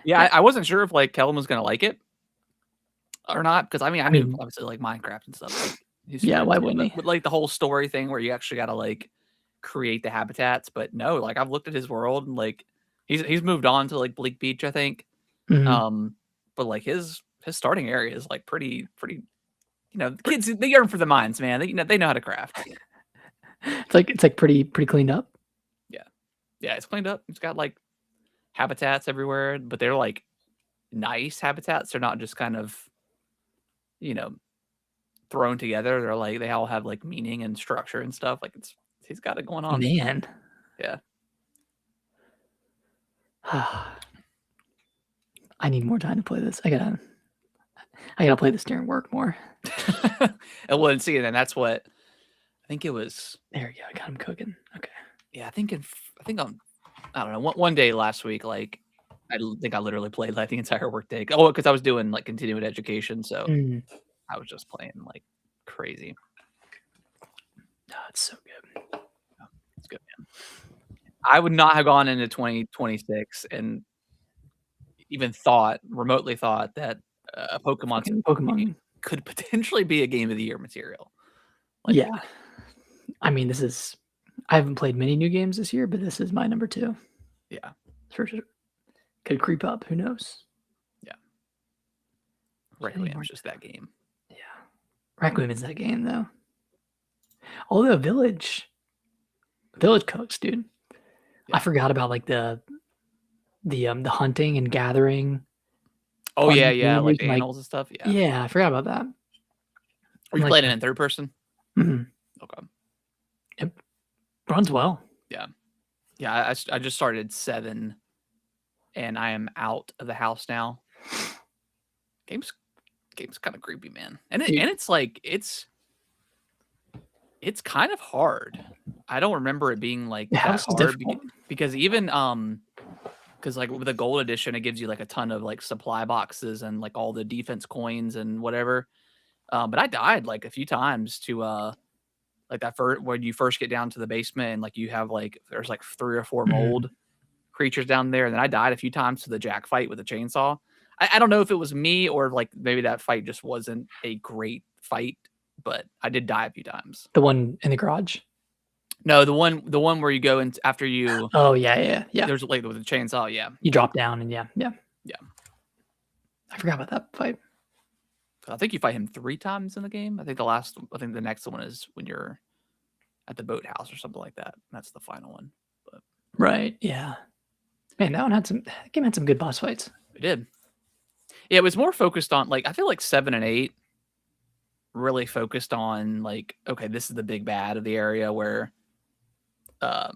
Yeah, I wasn't sure if like Kellen was gonna like it or not because I I knew mean, obviously like Minecraft and stuff. Like he's yeah, super why into it, wouldn't but he? with like the whole story thing where you actually got to like create the habitats. But no, like I've looked at his world and like he's moved on to like Bleak Beach, I think. Mhm. But like his starting area is like pretty. You know, the kids they yearn for the mines, man. They know how to craft. It's like pretty cleaned up. Yeah, yeah, it's cleaned up. It's got like habitats everywhere, but they're like nice habitats. They're not just kind of you know thrown together. They're like they all have like meaning and structure and stuff. Like he's got it going on. Man. Yeah. I need more time to play this. I gotta play this during work more. And well, and see, and then that's what I think it was. There you go. I got him cooking. Okay. Yeah, I think on I don't know one day last week, like think I literally played like the entire workday. Oh, because I was doing like continuing education, so Mm. I was just playing like crazy. Oh, it's so good. Yeah, it's good, man. I would not have gone into 2026 and even remotely thought that a Pokemon Fucking Pokemon. could potentially be a game of the year material. Like, Yeah. I mean, I haven't played many new games this year, but this is my number 2. yeah, For sure. Could creep up. Who knows? yeah. Requiem is just that game. Yeah. Requiem is that game though. Although Village cooks, dude. Yeah. I forgot about like the hunting and gathering. Oh yeah, like the animals and stuff. Yeah, yeah, I forgot about that. Are you playing it in third person? Mm-hmm. Okay. It runs well. Yeah, yeah. I just started 7, and I am out of the house now. Game's kind of creepy, man, and it's like it's kind of hard. I don't remember it being like that hard because even because like with the gold edition, it gives you like a ton of like supply boxes and like all the defense coins and whatever. But I died like a few times to like that first when you first get down to the basement and like you have like there's like 3 or 4 mold creatures down there, and then I died a few times to the jack fight with a chainsaw. I don't know if it was me or like maybe that fight just wasn't a great fight, but I did die a few times. The one in the garage? No, the one where you go in after you. Oh yeah. There's like with a chainsaw. Yeah, you drop down and yeah. I forgot about that fight. I think you fight him 3 times in the game. I think the next one is when you're at the boathouse or something like that. That's the final one. But right, yeah. Man, that game had some good boss fights. It did. Yeah, it was more focused on like I feel like 7 and 8 really focused on like okay, this is the big bad of the area where 9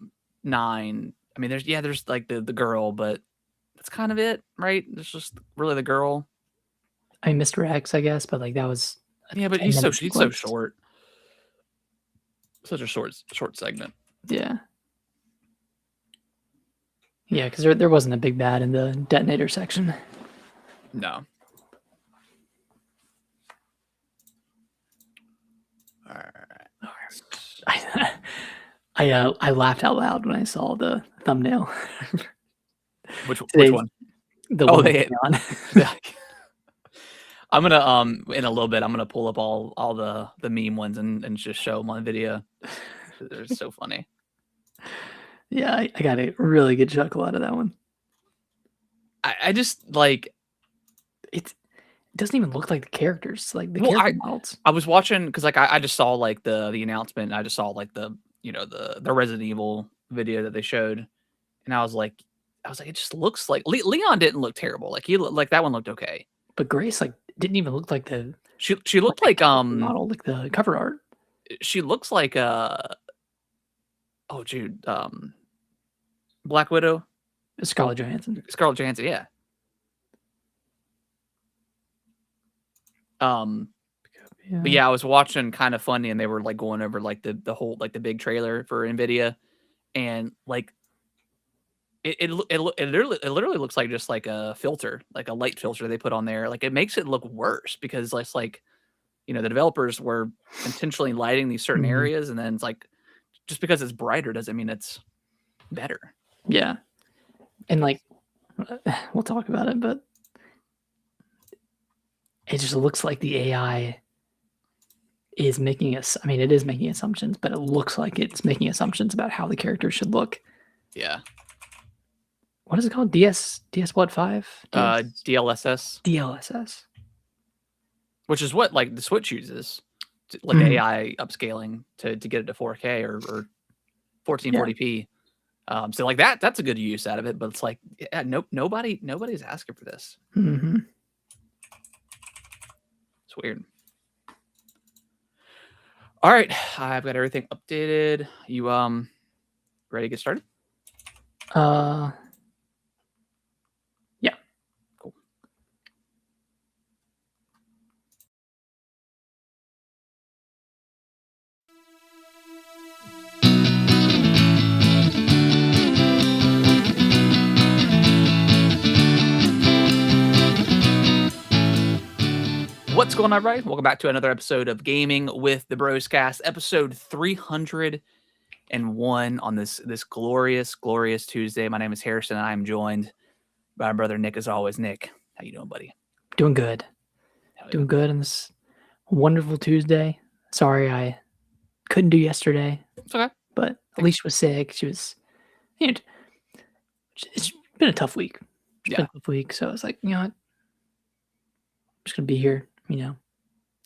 I mean there's like the girl, but that's kind of it, right? It's just really the girl. I mean, Mr. X, I guess, but like that was but he's so short. Such a short segment. Yeah. Yeah, because there wasn't a big bad in the detonator section. No. All right. I laughed out loud when I saw the thumbnail. Which one? The one on. I'm gonna in a little bit I'm gonna pull up all the meme ones and just show them on video. They're so funny. Yeah, I got a really good chuckle out of that one. I just like it doesn't even look like the characters, like the character models. I was watching because like I just saw like the announcement. I just saw like the the Resident Evil video that they showed, and I was like it just looks like Leon didn't look terrible. Like that one looked okay. But Grace like didn't even look like the she looked like model, like the cover art. She looks like Black Widow, Scarlett Johansson, yeah. But yeah, I was watching Kind of Funny, and they were like going over like the whole like the big trailer for Nvidia, and like it literally looks like just like a filter, like a light filter they put on there. Like it makes it look worse because it's like the developers were intentionally lighting these certain areas, and then it's like just because it's brighter doesn't mean it's better. Yeah, and like we'll talk about it, but it just looks like the AI is making us. I mean, it is making assumptions, but it looks like it's making assumptions about how the character should look. Yeah. What is it called? DS what 5? DLSS. DLSS. Which is what like the Switch uses, like AI upscaling to get it to 4K or 1440p. So like that's a good use out of it, but it's like nobody's asking for this. It's weird. All right, I've got everything updated. You ready to get started? Yeah. Cool. What's going on, everybody? Welcome back to another episode of Gaming with the Broscast, episode 301 on this glorious Tuesday. My name is Harrison, and I'm joined by my brother Nick, as always. Nick, how you doing, buddy? Doing good. Doing good on this wonderful Tuesday. Sorry I couldn't do yesterday. It's okay. But Alicia was sick. She was, it's been a tough week. It's been a tough week. So I was like, you know what? I'm just going to be here,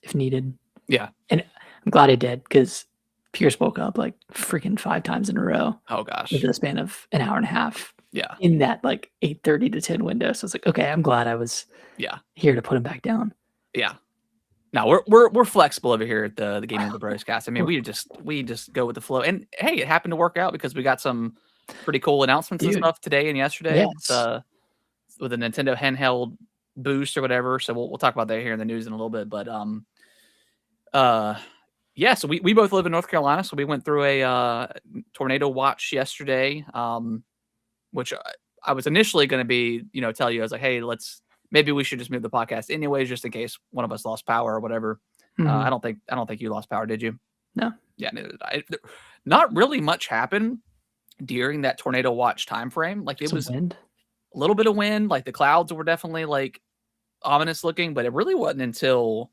if needed. Yeah. And I'm glad I did, because Pierce woke up like freaking 5 times in a row. Oh, gosh. Within the span of an hour and a half. Yeah. In that like 8:30 to 10 window. So it's like, okay, I'm glad I was here to put him back down. Yeah. No, we're flexible over here at the Gaming with the Broscast. I mean, we just go with the flow. And hey, it happened to work out because we got some pretty cool announcements and stuff today and yesterday. Yes. With the Nintendo handheld boost or whatever. So we'll talk about that here in the news in a little bit. But yeah, so we both live in North Carolina, so we went through a tornado watch yesterday. Which I was initially going to be, tell you, I was like, hey, maybe we should just move the podcast anyways, just in case one of us lost power or whatever. I don't think you lost power, did you? No. Yeah, neither did I. Not really much happened during that tornado watch time frame. Like it was wind. A little bit of wind. Like the clouds were definitely like ominous looking, but it really wasn't until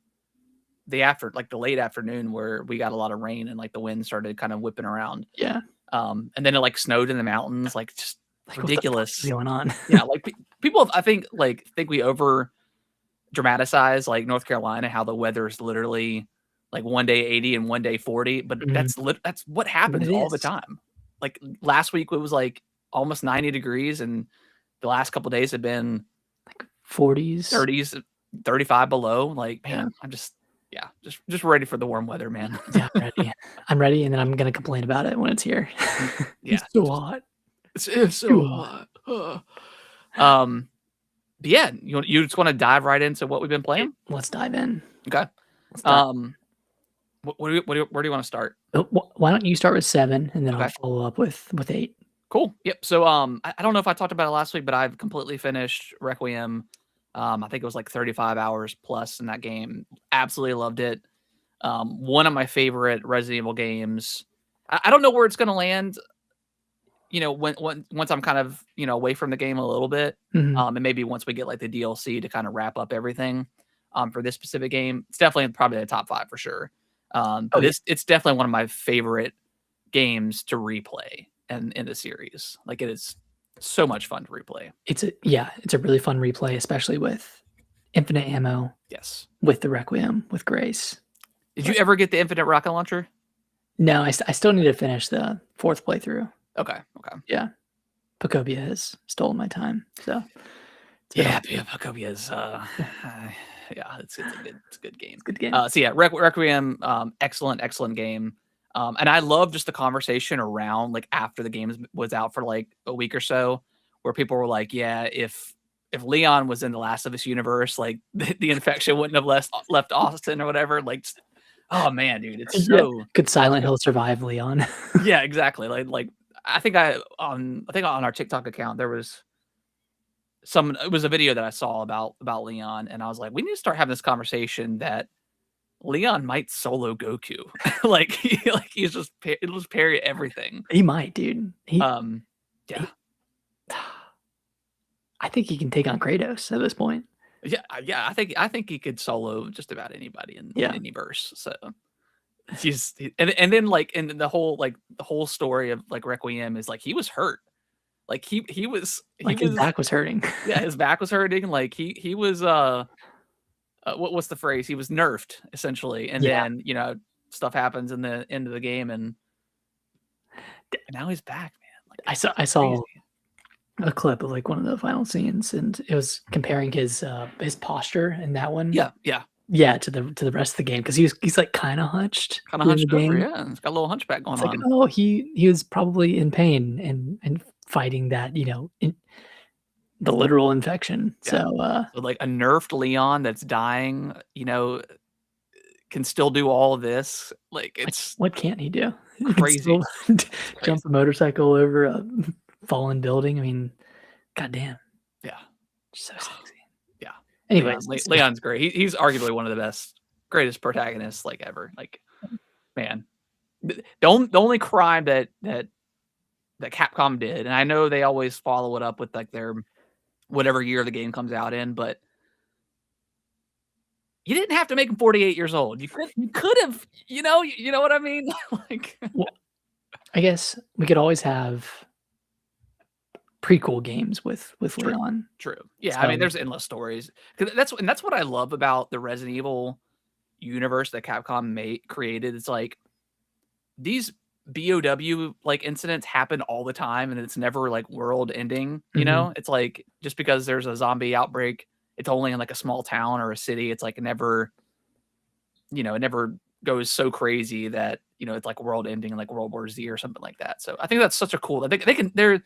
the late afternoon where we got a lot of rain and like the wind started kind of whipping around. Yeah. And then it like snowed in the mountains, like just ridiculous. What's going on? Yeah, like people, I think we over dramatize like North Carolina, how the weather is literally like one day 80 and one day 40, but that's what happens all the time. Like last week it was like almost 90 degrees, and the last couple of days have been like 40s, 30s, 35 below. Like, man, I'm just ready for the warm weather, man. Yeah, I'm ready. I'm ready, and then I'm gonna complain about it when it's here. Yeah, it's so hot. It's so hot. But yeah, you just want to dive right into what we've been playing? Let's dive in. Okay. Where do you want to start? Why don't you start with 7, and then I'll follow up with 8. Cool. Yep. So I don't know if I talked about it last week, but I've completely finished Requiem. I think it was like 35 hours plus in that game. Absolutely loved it. One of my favorite Resident Evil games. I don't know where it's going to land. Once I'm kind of, away from the game a little bit, and maybe once we get like the DLC to kind of wrap up everything, for this specific game, it's definitely probably the top 5 for sure. But it's definitely one of my favorite games to replay in the series. Like it is so much fun to replay. It's a really fun replay, especially with infinite ammo. Yes. With the Requiem, with Grace. Did you ever get the infinite rocket launcher? No, I still need to finish the 4th playthrough. Okay. Yeah. Pacobia has stolen my time. So yeah, Pacobia is it's a good game. It's a good game. So yeah, Requiem, excellent game. And I love just the conversation around like after the game was out for like a week or so, where people were like, yeah, if Leon was in the Last of Us universe, like the infection wouldn't have left Austin or whatever. Like, oh man, dude, it's so could Silent Hill survive Leon? Yeah, exactly. Like I think on our TikTok account there was it was a video that I saw about Leon, and I was like, we need to start having this conversation that Leon might solo Goku. He'll just parry everything. He might, dude. Yeah. I think he can take on Kratos at this point. Yeah, yeah. I think he could solo just about anybody in Yeah. any verse. So he's and then like and the whole story of like Requiem is like he was hurt. Like he Like, his was back was hurting. yeah, his back was hurting. Like he was what's the phrase? He was nerfed essentially, and Yeah. then stuff happens in the end of the game, and now he's back, man. Like I it's saw crazy. a clip of, like, one of the final scenes, and it was comparing his posture in that one. Yeah, yeah. Yeah, to the rest of the game because he's, like, kinda hunched Kind of during the hunched over, game. yeah. It's got a little hunchback going It's like, on. oh, he was probably in pain and fighting that, in the literal infection. Yeah. So, So like a nerfed Leon that's dying, can still do all of this. Like it's what can't he do? He can crazy. still It's crazy. jump a motorcycle over a fallen building. I mean, goddamn, Yeah. so sexy. Yeah. Anyways, Leon's great. He's arguably one of the greatest protagonists like ever. Like, man. The only crime that Capcom did, and I know they always follow it up with like their whatever year the game comes out in, but you didn't have to make him 48 years old. You could have, you know what I mean? Like well, I guess we could always have prequel games with true. Leon. True. Yeah, I mean So there's endless stories. 'Cause that's what I love about the Resident Evil universe that Capcom created. It's like these BOW like incidents happen all the time and it's never like world ending, mhm, It's like just because there's a zombie outbreak, it's only in like a small town or a city. It's like it never goes so crazy that, it's like world ending like World War Z or something like that. So I think that's such a cool. I think there are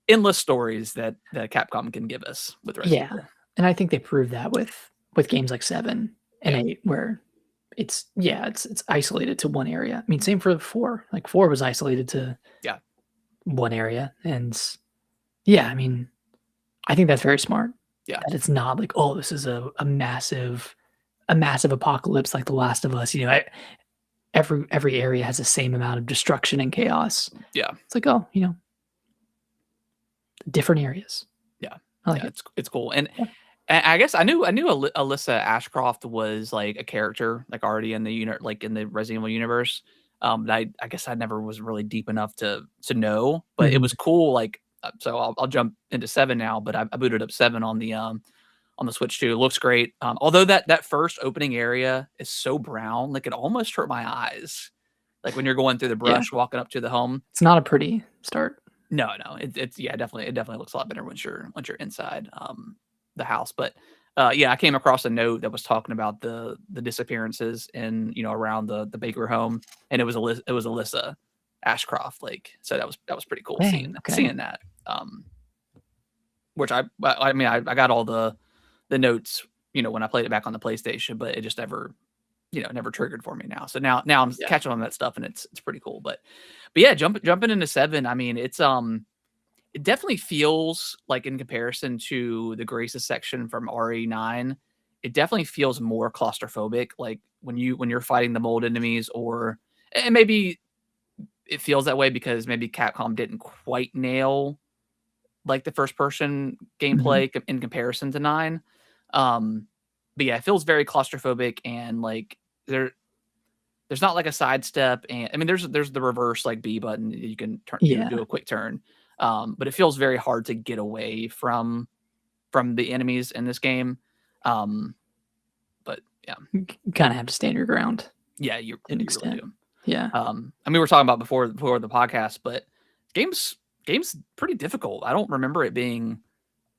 endless stories that Capcom can give us with Resident yeah, Evil. and I think they proved that with games like 7 and Yeah. 8 where it's isolated to one area. I mean, same for 4. Like, 4 was isolated to Yeah. one area, and yeah, I mean, I think that's very smart. Yeah. That it's not like, "Oh, this is a massive apocalypse like The Last of Us," every area has the same amount of destruction and chaos. Yeah. It's like, oh, different areas. Yeah. I like Yeah. it. It's cool. And Yeah. I guess I knew Alyssa Ashcroft was like a character like already in the unit like in the Resident Evil universe. But I guess I never was really deep enough to know. But it Mhm. was cool. Like so I'll jump into 7 now. But I booted up 7 on the Switch too. It looks great. Although that first opening area is so brown, like it almost hurt my eyes. Like when you're going through the Yeah. brush, walking up to the home. It's not a pretty start. No, it's yeah, definitely it definitely looks a lot better once you're inside the house. But yeah, I came across a note that was talking about the disappearances in around the Baker home, and it was Alyssa Ashcroft. Like so that was pretty cool Dang, okay. seeing that. Which I mean I got all the notes when I played it back on the PlayStation, but it just never triggered for me now. So now I'm Yeah. catching on that stuff, and it's pretty cool. But yeah, jumping into 7, I mean, it definitely feels like in comparison to the Graces section from RE9, it definitely feels more claustrophobic. Like when you're fighting the mold enemies, and maybe it feels that way because maybe Capcom didn't quite nail like the first person Mhm. gameplay in comparison to 9. But yeah, it feels very claustrophobic and like there there's not like a sidestep, and I mean there's the reverse like B button that you can do Yeah. a quick turn. But it feels very hard to get away from the enemies in this game. Um, but yeah, You kinda have to stand your ground yeah, you to an you really extent. do. Yeah. I mean, we were talking about before the podcast, but games game's pretty difficult. I don't remember it being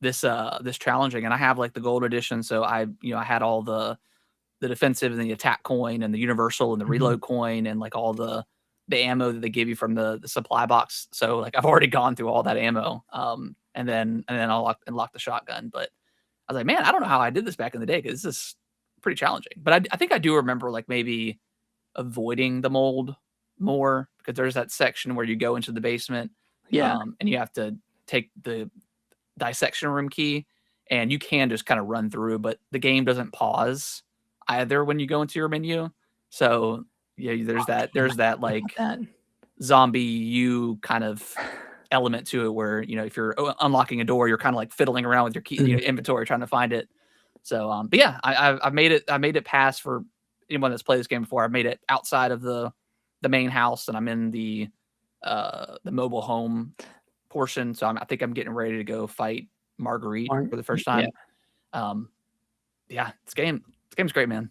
this challenging, and I have like the gold edition, so I had all the defensive and the attack coin and the universal and the Mhm. reload coin and like all the ammo that they give you from the supply box. So like I've already gone through all that ammo. And then I'll unlock the shotgun. But I was like, man, I don't know how I did this back in the day because this is pretty challenging. But I think I do remember like maybe avoiding the mold more because there's that section where you go into the basement Yeah. and you have to take the dissection room key and you can just kind of run through, but the game doesn't pause either when you go into your menu. So yeah, Yeah, there's that I forgot about like that. zombie you kind of element to it where, if you're unlocking a door, you're kind of like fiddling around with your key, inventory, trying to find it. So, but yeah, I've made it past for anyone that's played this game before. I've made it outside of the main house, and I'm in the mobile home portion. So I think I'm getting ready to go fight Marguerite for the first time. Yeah, this game's great, man.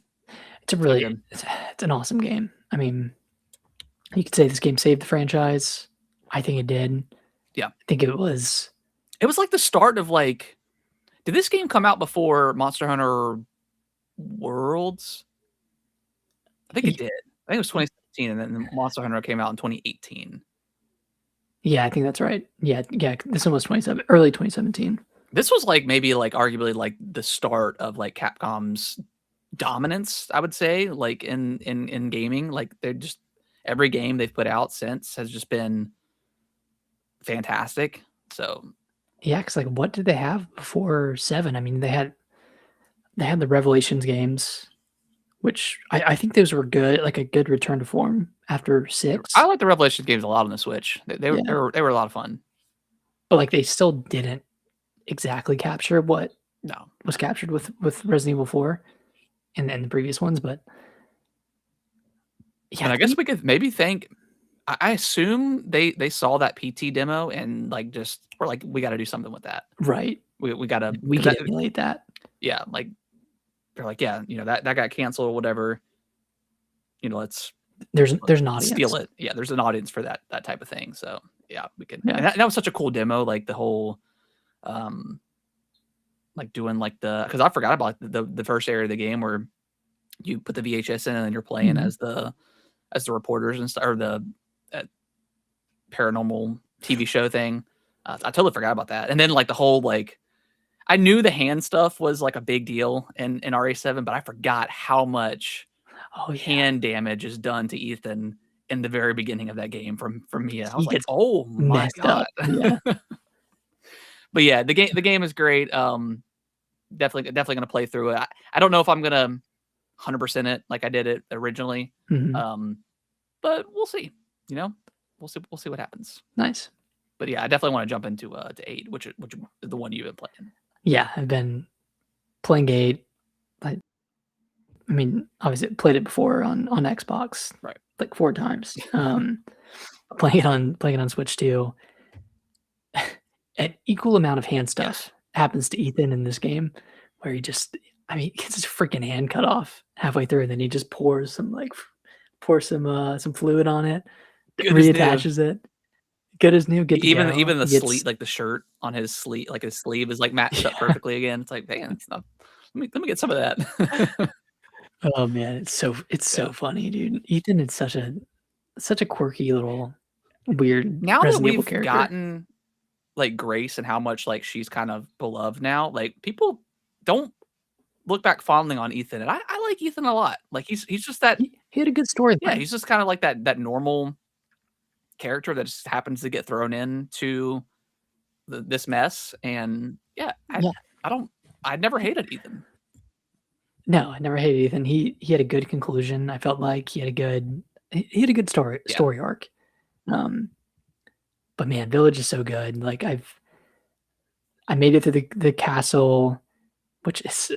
It's an awesome game. I mean, you could say this game saved the franchise. I think it did. Yeah. I think it was like the start of like, did this game come out before Monster Hunter Worlds? I think it did. I think it was 2017, and then Monster Hunter came out in 2018. Yeah, I think that's right. Yeah. This one was early 2017. This was like maybe like arguably like the start of like Capcom's dominance, I would say, like in gaming. Like they're just every game they've put out since has just been fantastic. So yeah, because like what did they have before 7? I mean, they had the Revelations games, which I think those were good, like a good return to form after 6. I like the Revelations games a lot on the Switch. They were a lot of fun. But like they still didn't exactly capture what was captured with Resident Evil 4 and the previous ones, but yeah, and I guess we could maybe thank. I assume they saw that PT demo and like just were like, we got to do something with that, right? We got to emulate that. Yeah, like they're like, yeah, that got canceled or whatever. Let's there's an audience. Steal it. Yeah, there's an audience for that type of thing. So yeah, we can. Yeah. And that was such a cool demo, like the whole, like doing like because I forgot about the first area of the game where you put the VHS in and then you're playing as the reporters and stuff, or the paranormal TV show thing. I totally forgot about that. And then like the whole like, I knew the hand stuff was like a big deal in RA7, but I forgot how much hand damage is done to Ethan in the very beginning of that game from Mia. I was like, oh my god. Yeah. But yeah, the game is great. Definitely gonna play through it. I don't know if I'm gonna 100% it like I did it originally. But we'll see. We'll see what happens. Nice. But yeah, I definitely want to jump into to 8, which is the one you've been playing. Yeah, I've been playing 8. I mean, obviously played it before on Xbox, right? Like 4 times. Playing it on Switch too. An equal amount of hand stuff happens to Ethan in this game, where he just, I mean, gets his freaking hand cut off halfway through, and then he just pours some fluid on it, reattaches it. Good as new. Good to even go. Even the sleeve, like the shirt on his sleeve, like his sleeve is like matched up perfectly again. It's like, man, it's not. Let me get some of that. Oh man, it's so funny, dude. Ethan is such a quirky little weird. Now that Resident Evil we've character. gotten like Grace and how much like she's kind of beloved now, like people don't look back fondly on Ethan, and I like Ethan a lot. Like he's just that he had a good story. Yeah, he's just kind of like that normal character that just happens to get thrown into this mess. And I never hated Ethan. No, I never hated Ethan. He had a good conclusion. I felt like he had a good story arc. But man, Village is so good. Like I made it through the castle, which is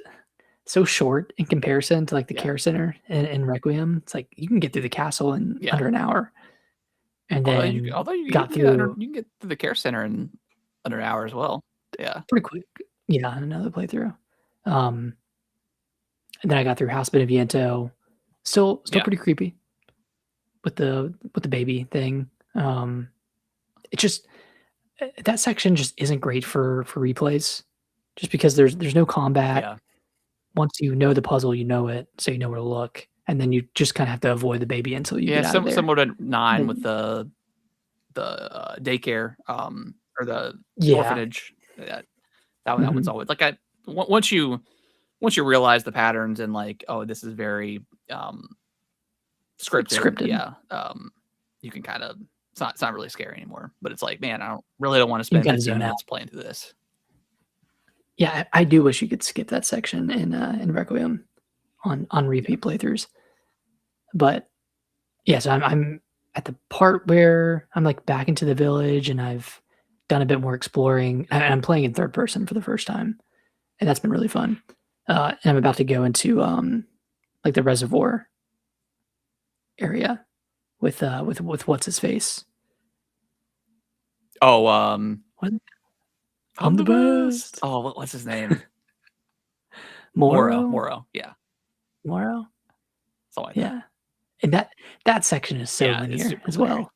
so short in comparison to like the care center in Requiem. It's like you can get through the castle in under an hour. And then although you got through, you can get through the care center in under an hour as well. Yeah, pretty quick. Yeah, another playthrough. And then I got through House Beneviento. Still pretty creepy with the baby thing. It just that section just isn't great for replays, just because there's no combat. Yeah. Once you know the puzzle, you know it, so you know where to look, and then you just kind of have to avoid the baby until you get out of there. Similar to 9 with the daycare or the orphanage. That one's always like once you realize the patterns and like, oh, this is very scripted. Yeah, you can kind of it's not really scary anymore. But it's like, man, I don't want to spend 15 minutes playing through this. Yeah, I do wish you could skip that section in Requiem on repeat playthroughs. But yeah, so I'm at the part where I'm like back into the village and I've done a bit more exploring, and I'm playing in third person for the first time, and that's been really fun. And I'm about to go into like the reservoir area with what's his face. Oh, What? I'm I'm the the best. best. Oh, what's his name? Moro, Moro. Yeah, Moro. something like that. Yeah, and that section is so Yeah, it's linear super as linear. well,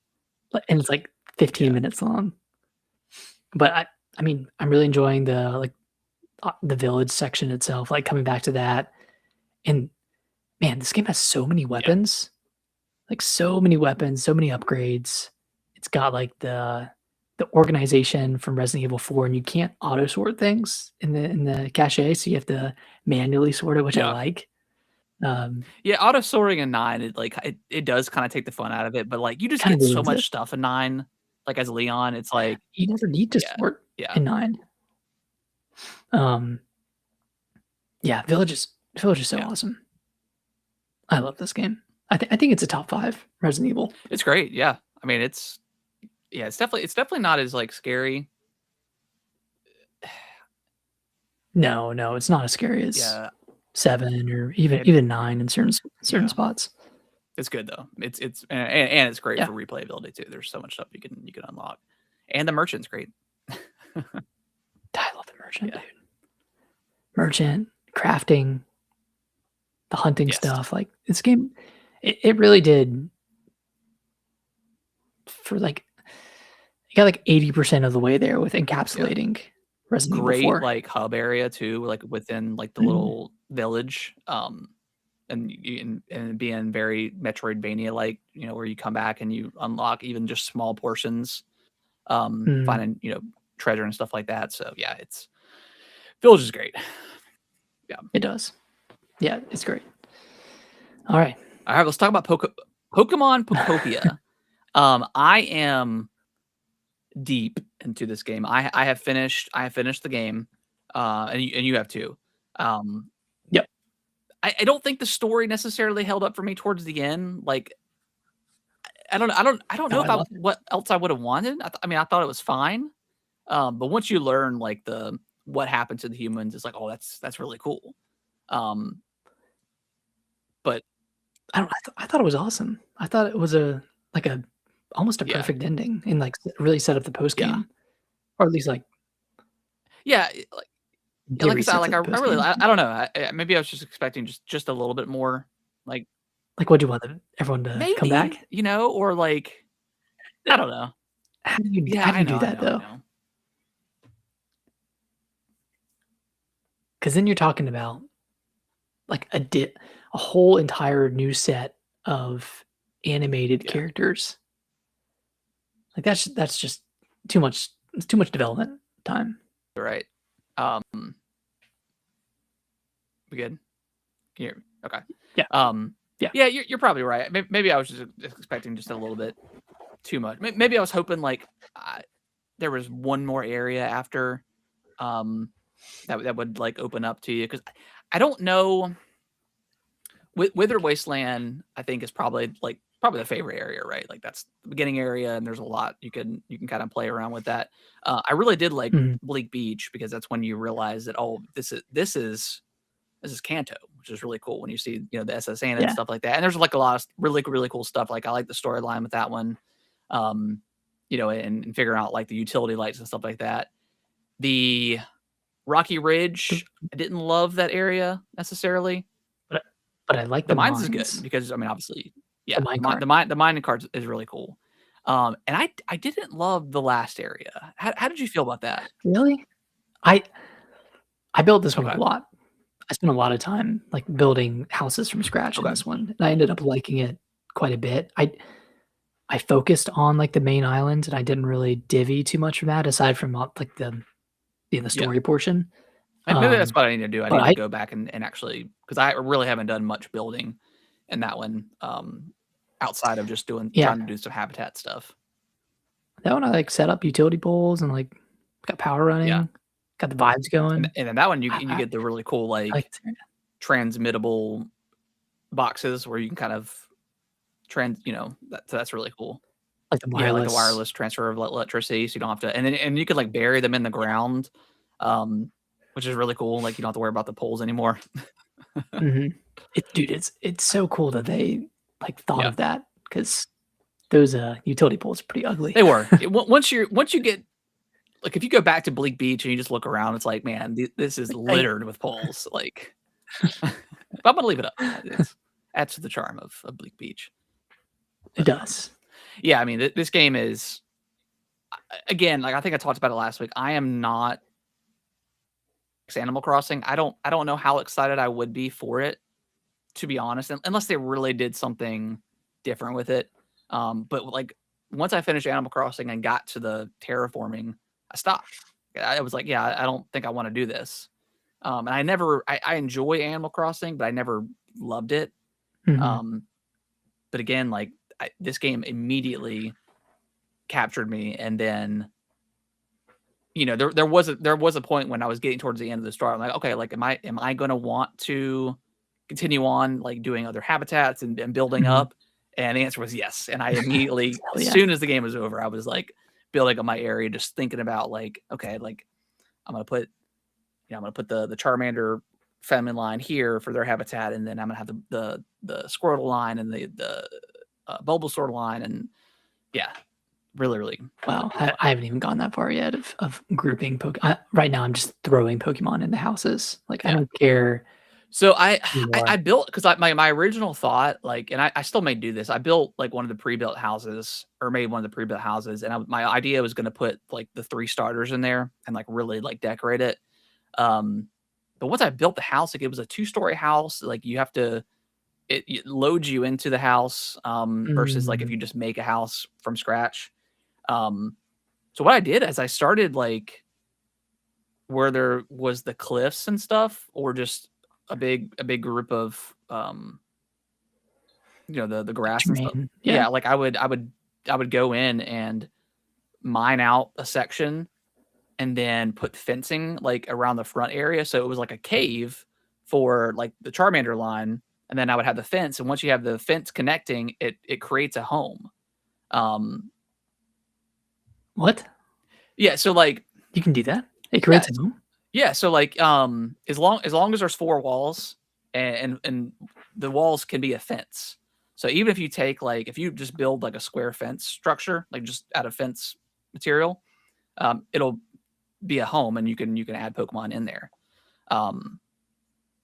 and it's like 15 Yeah, minutes long. But I mean, I'm really enjoying the village section itself, like coming back to that. And man, this game has so many yeah, weapons, like so many weapons, so many upgrades. It's got like the organization from Resident Evil 4, and you can't auto sort things in the cache, so you have to manually sort it, which I yeah. like. Um, Yeah, auto sorting in 9, it does kinda take the fun out of it, but, like, you just Kind of get so ruins it. much stuff in 9, like, as Leon, it's like You never need to yeah, sort yeah, in 9. Um, yeah, Village is so yeah. awesome. I love this game. I think it's a top 5 Resident Evil. It's great, yeah. I mean, it's definitely not as, like, scary. No, no, it's not as scary as Yeah, 7 or it even 9 in certain yeah. spots. It's good, though. It's and it's great Yeah. for replayability, too. There's so much stuff you can unlock. And the merchant's great. I love the merchant, Yeah. dude. Merchant, crafting, the hunting Yes. stuff, like, this game, it really did for, like you got, like, 80% of the way there with Yeah. encapsulating Resident Evil Great, 4. like, hub area, too, like, within, like, the Mhm. little village, and being very Metroidvania-like, where you come back and you unlock even just small portions, Mhm. finding, treasure and stuff like that, so, yeah, it's Village is great. Yeah. It does. Yeah, it's great. Alright. Alright, let's talk about Pokemon Pokopia. I am deep into this game. I have finished the game, and you have too. Um, Yep. I don't think the story necessarily held up for me towards the end, like, I don't No, know I if I love it. what else I would've wanted. I mean, I thought it was fine, but once you learn, like, the what happened to the humans, it's like, "Oh, that's really cool." Um, but I don't I thought it was awesome. I thought it was like a almost a yeah, perfect ending and, like, really set up the post yeah. game, or at least, like, Yeah, in yeah, like I theory said, sets like, up the I post really game. I don't know, maybe I was just expecting just a little bit more, like, Like, what do you want everyone to come maybe, back? or, like, Uh, I don't know. Yeah, how do you do that, I though? know. Because then you're talking about, like, a whole entire new set of animated Yeah, characters. Like, that's just too much it's too much development time. you're right. Um, we good? Can you hear me? Okay. Yeah, Um, yeah. yeah, you're probably right. Maybe I was just expecting just a little bit too much. Maybe I was hoping, like, there was one more area after, um, that would, like, open up to you because I don't know. Wither Wasteland, I think, is probably the favorite area, right? Like, that's the beginning area, and there's a lot you can kinda play around with that. I really did like Mhm. Bleak Beach because that's when you realize that, oh, this is Kanto, which is really cool when you see, the SSN and Yeah. stuff like that. And there's, like, a lot of really, really cool stuff. Like, I like the storyline with that one, and figuring out, like, the utility lights and stuff like that. The Rocky The Ridge, I didn't love that area necessarily. but I but I like The the mines is good mines, because, I mean, obviously the yeah, minecart. the mining cards is really cool. And I didn't love the last area. How did you feel about that? Really? I I built this one a Okay, lot. I spent a lot of time, like, building houses from scratch in okay, this one, and I ended up liking it quite a bit. I focused on, like, the main island, and I didn't really divvy too much from that aside from, like, the yeah. story portion. Maybe that's what I need to do. I But need to I go back and actually because I really haven't done much building in that one, outside of just yeah, trying to do some habitat stuff. that one I, like, set up utility poles and, like, got power Yeah, running, got the vibes going. and then that one you I get the really cool, I like like, this area. transmittable boxes where you can kind of that so that's really cool. Like the Yeah, like the wireless. wireless transfer of electricity, so you don't have to, and you could like bury them in the ground, which is really cool. Like you don't have to worry about the poles anymore. Mhm. Dude, it's so cool that they, like, thought Yeah, of that because those, utility poles are pretty ugly. they were. Once you get like if you go back to Bleak Beach and you just look around, it's like, man, this is I littered with poles. Like, but I'm gonna leave it up. It's adds to the charm of Bleak Beach. It But does. yeah, I mean, this game is again, like I think I talked about it last week. I am not Animal Crossing. I don't know how excited I would be for it, to be honest, unless they really did something different with it. But like once I finished Animal Crossing and got to the terraforming, I stopped. I was like, yeah, I don't think I want to do this. And I enjoy Animal Crossing, but I never loved it. Mhm. Um, but again, like this game immediately captured me, and then there was a point when I was getting towards the end of the story. I'm like, okay, like am I gonna want to continue on like doing other habitats and building Mhm. up? And the answer was yes. And I immediately, Hell as yeah. soon as the game was over, I was like building up my area, just thinking about like, okay, like I'm gonna put, I'm gonna put the Charmander family line here for their habitat, and then I'm gonna have the Squirtle line and the Bulbasaur line, and yeah, really, really, really Wow, cool. I haven't even gone that far yet of grouping right now, I'm just throwing Pokemon into houses. Like, I Yeah. don't care So I I, anymore. I built because my original thought, like, and I still may do this. I built like one of the pre-built houses, or made one of the pre-built houses, and my idea was going to put like the 3 starters in there and like really like decorate it. Um, but once I built the house, like it was a 2-story house. Like you have to, it loads you into the house, versus like if Mm, you just make a house from scratch. Um, so what I did is I started like where there was the cliffs and stuff, or just a big group of the like grass and stuff. Jermaine, yeah. Yeah, like I would go in and mine out a section and then put fencing like around the front area, so it was like a cave for like the Charmander line, and then I would have the fence, and once you have the fence connecting, it creates a home. Um, What? yeah, so like You can do that? It yeah, creates a home? yeah, so like as long as there's 4 walls, and the walls can be a fence. So even if you take like if you just build like a square fence structure, like just out of fence material, it'll be a home, and you can add Pokemon in there. Um,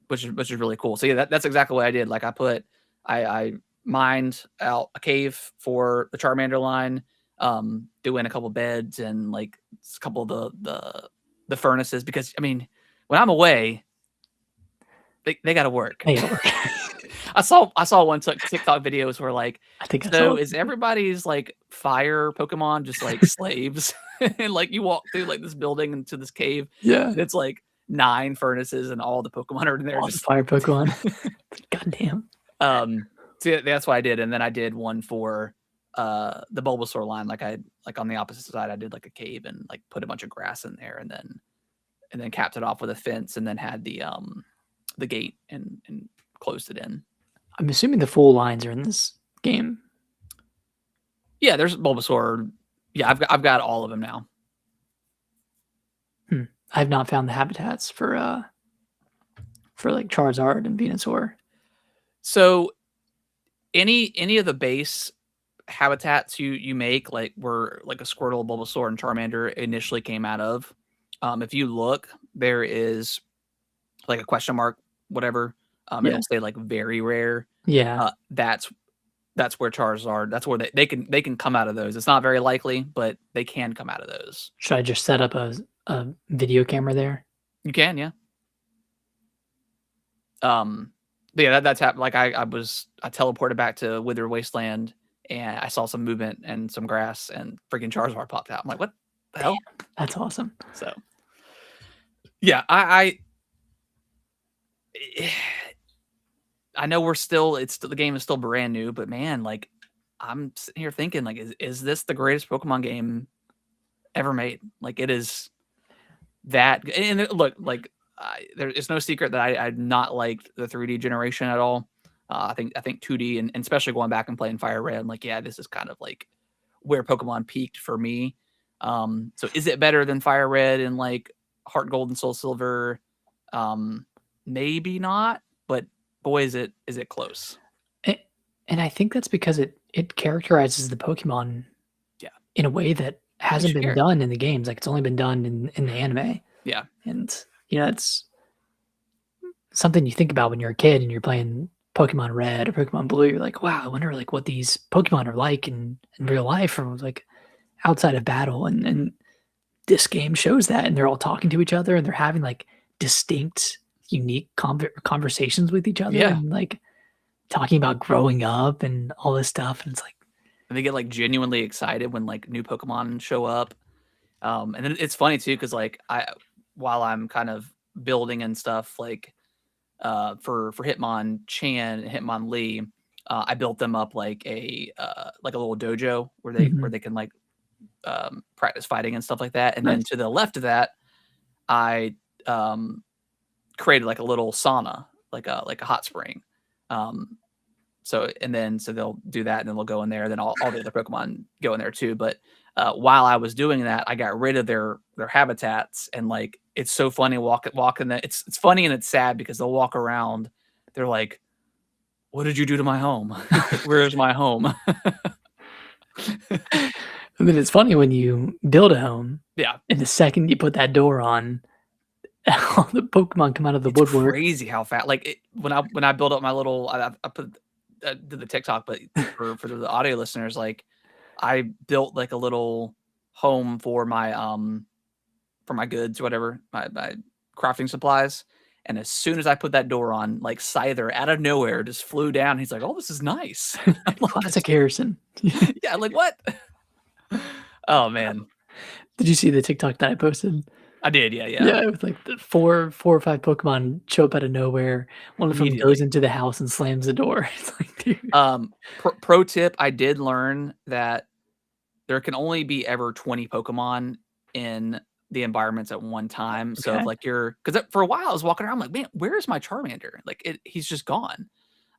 which is really cool. So yeah, that's exactly what I did. Like I mined out a cave for the Charmander line, threw in a couple beds and like a couple of the furnaces, because I mean, when I'm away, they got to work. Make it work. I saw one TikTok videos where like, I think I saw so it is too. everybody's like fire Pokemon just like slaves, and like you walk through like this building into this cave, Yeah, and it's like 9 furnaces, and all the Pokemon are in there all the just fire Pokemon. Goddamn. um. So yeah, that's what I did, and then I did one for the Bulbasaur line. Like on the opposite side, I did like a cave and like put a bunch of grass in there, and then capped it off with a fence, and then had the gate and closed it in. I'm assuming the full lines are in this game. Yeah, there's Bulbasaur. Yeah, I've got all of them now. Hmm. I have not found the habitats for, like, Charizard and Venusaur. So any of the base habitats you make, like where like a Squirtle, Bulbasaur, and Charmander initially came out of, if you look, there is like a question mark, whatever. Yeah. It'll say like very rare. Yeah. That's where Charizard. That's where they can come out of those. It's not very likely, but they can come out of those. Should I just set up a video camera there? You can, yeah. But yeah, that's happened. Like I teleported back to Wither Wasteland, and I saw some movement and some grass, and freaking Charizard popped out. I'm like, what the Damn, hell? that's awesome. So yeah, I know the game is still brand new, but man, like I'm sitting here thinking, like, is this the greatest Pokemon game ever made? Like it is that. And look, like there is no secret that I not liked the 3D generation at all. I think 2D, and especially going back and playing Fire Red, I'm like, yeah, this is kind of like where Pokemon peaked for me. So is it better than Fire Red and like Heart Gold and Soul Silver? Maybe not, but boy, is it close. And I think that's because it characterizes the Pokemon Yeah. in a way that hasn't been done in the games. Like, it's only been done in the anime. Yeah. And, you know, it's something you think about when you're a kid and you're playing Pokemon Red or Pokemon Blue. You're like, wow, I wonder like what these Pokemon are like in real life or like outside of battle. And this game shows that, and they're all talking to each other and they're having like distinct, unique conversations with each other, and like talking about growing up and all this stuff. And it's like, and they get like genuinely excited when like new Pokemon show up. And then it's funny too, because like while I'm kind of building and stuff, like for Hitmonchan and Hitmonlee, I built them up like a little dojo where they can like practice fighting and stuff like that. And then to the left of that, I created like a little sauna, like a hot spring. So they'll do that, and then they'll go in there. And then all the other Pokemon go in there too. But while I was doing that, I got rid of their habitats, and like it's so funny walking that. It's funny and it's sad because they'll walk around. They're like, "What did you do to my home? Where's my home?" I mean, it's funny when you build a home. Yeah. And the second you put that door on, all the Pokemon come out of the woodwork. Crazy how fast. Like when I build up my little, I put did the TikTok, but for the audio listeners, like I built like a little home for my goods, whatever, my crafting supplies. And as soon as I put that door on, like Scyther out of nowhere just flew down. He's like, "Oh, this is nice." Classic Harrison. Yeah, like what? Oh man. Did you see the TikTok that I posted? I did, yeah. Yeah, it was like the four or five Pokemon show up out of nowhere. One of them goes into the house and slams the door. It's like, dude. Pro tip, I did learn that there can only be ever 20 Pokemon in the environments at one time. So if like because for a while I was walking around, I'm like, man, where is my Charmander? Like he's just gone.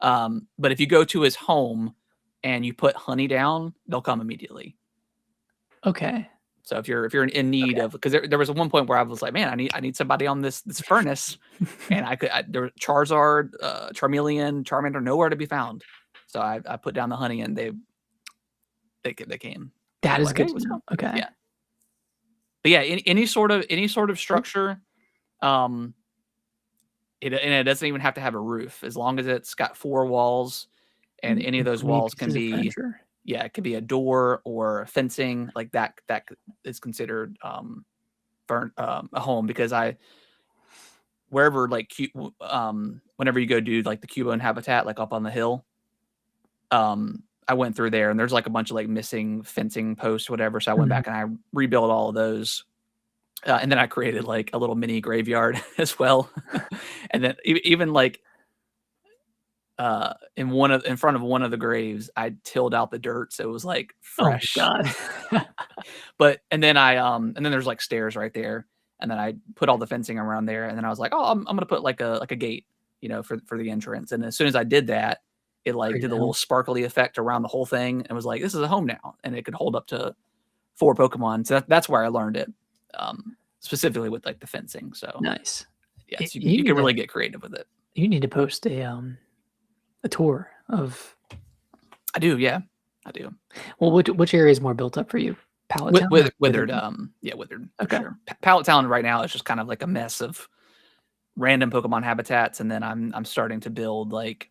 But if you go to his home and you put honey down, they'll come immediately. Okay. So if you're in need of, because there was one point where I was like, man, I need somebody on this furnace, and there was Charizard, Charmeleon, Charmander, nowhere to be found. So I put down the honey, and they came. That is good to know. Okay. Yeah. But yeah, any sort of structure, it doesn't even have to have a roof, as long as it's got 4 walls, and any of those walls can be. Yeah, it could be a door or fencing, like that is considered a home, because wherever like whenever you go do like the Cubone habitat, like up on the hill, I went through there and there's like a bunch of like missing fencing posts, whatever. So I went back and I rebuilt all of those. And then I created like a little mini graveyard as well. And then even like in front of one of the graves, I tilled out the dirt, so it was like fresh. Oh God. But and then there's like stairs right there, and then I put all the fencing around there, and then I was like, oh, I'm gonna put like a gate, for the entrance. And as soon as I did that, it like did a little sparkly effect around the whole thing, and was like, this is a home now, and it could hold up to 4 Pokemon. So that's where I learned it, specifically with like the fencing. So nice. Yes, you can really get creative with it. You need to post a tour of. I do, yeah, I do. Well, which area is more built up for you? Pallet Town? Withered. Withered. Okay. Sure. Pallet Town right now is just kind of like a mess of random Pokemon habitats, and then I'm starting to build like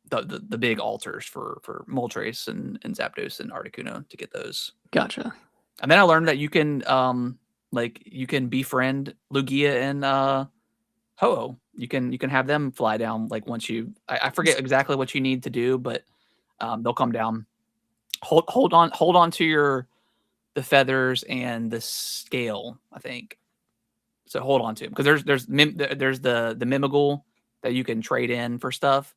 the big altars for Moltres and Zapdos and Articuno to get those. Gotcha. And then I learned that you can befriend Lugia and Ho-Oh. You can have them fly down, like once I forget exactly what you need to do, but they'll come down. Hold on to the feathers and the scale, I think. So hold on to them, because there's the Mimigul that you can trade in for stuff.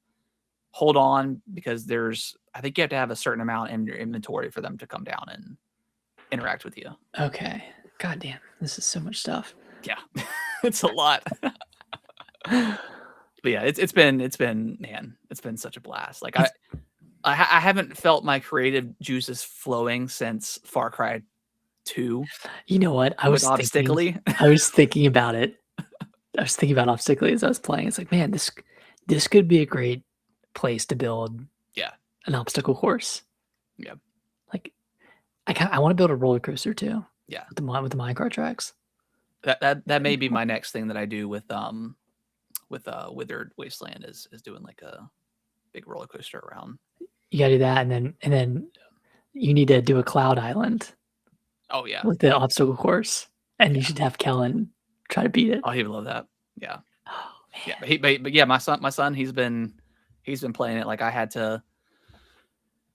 Hold on, because I think you have to have a certain amount in your inventory for them to come down and interact with you. Okay. God damn, this is so much stuff. Yeah, it's a lot. But yeah, it's been such a blast. Like I haven't felt my creative juices flowing since Far Cry 2 You know what? with Obstacle-y. I was thinking about it. I was thinking about Obstacle as I was playing. It's like, man, this could be a great place to build Yeah. an obstacle course. Yeah. Like, I want to build a roller coaster too. Yeah. With the minecart tracks. That may be my next thing that I do with Withered Wasteland is doing like a big roller coaster around. You gotta do that, and then you need to do a cloud island. Oh yeah. With the obstacle course, and you should have Kellen try to beat it. Oh, he would love that. Yeah. Oh, yeah, but yeah, my son, he's been playing it. Like I had to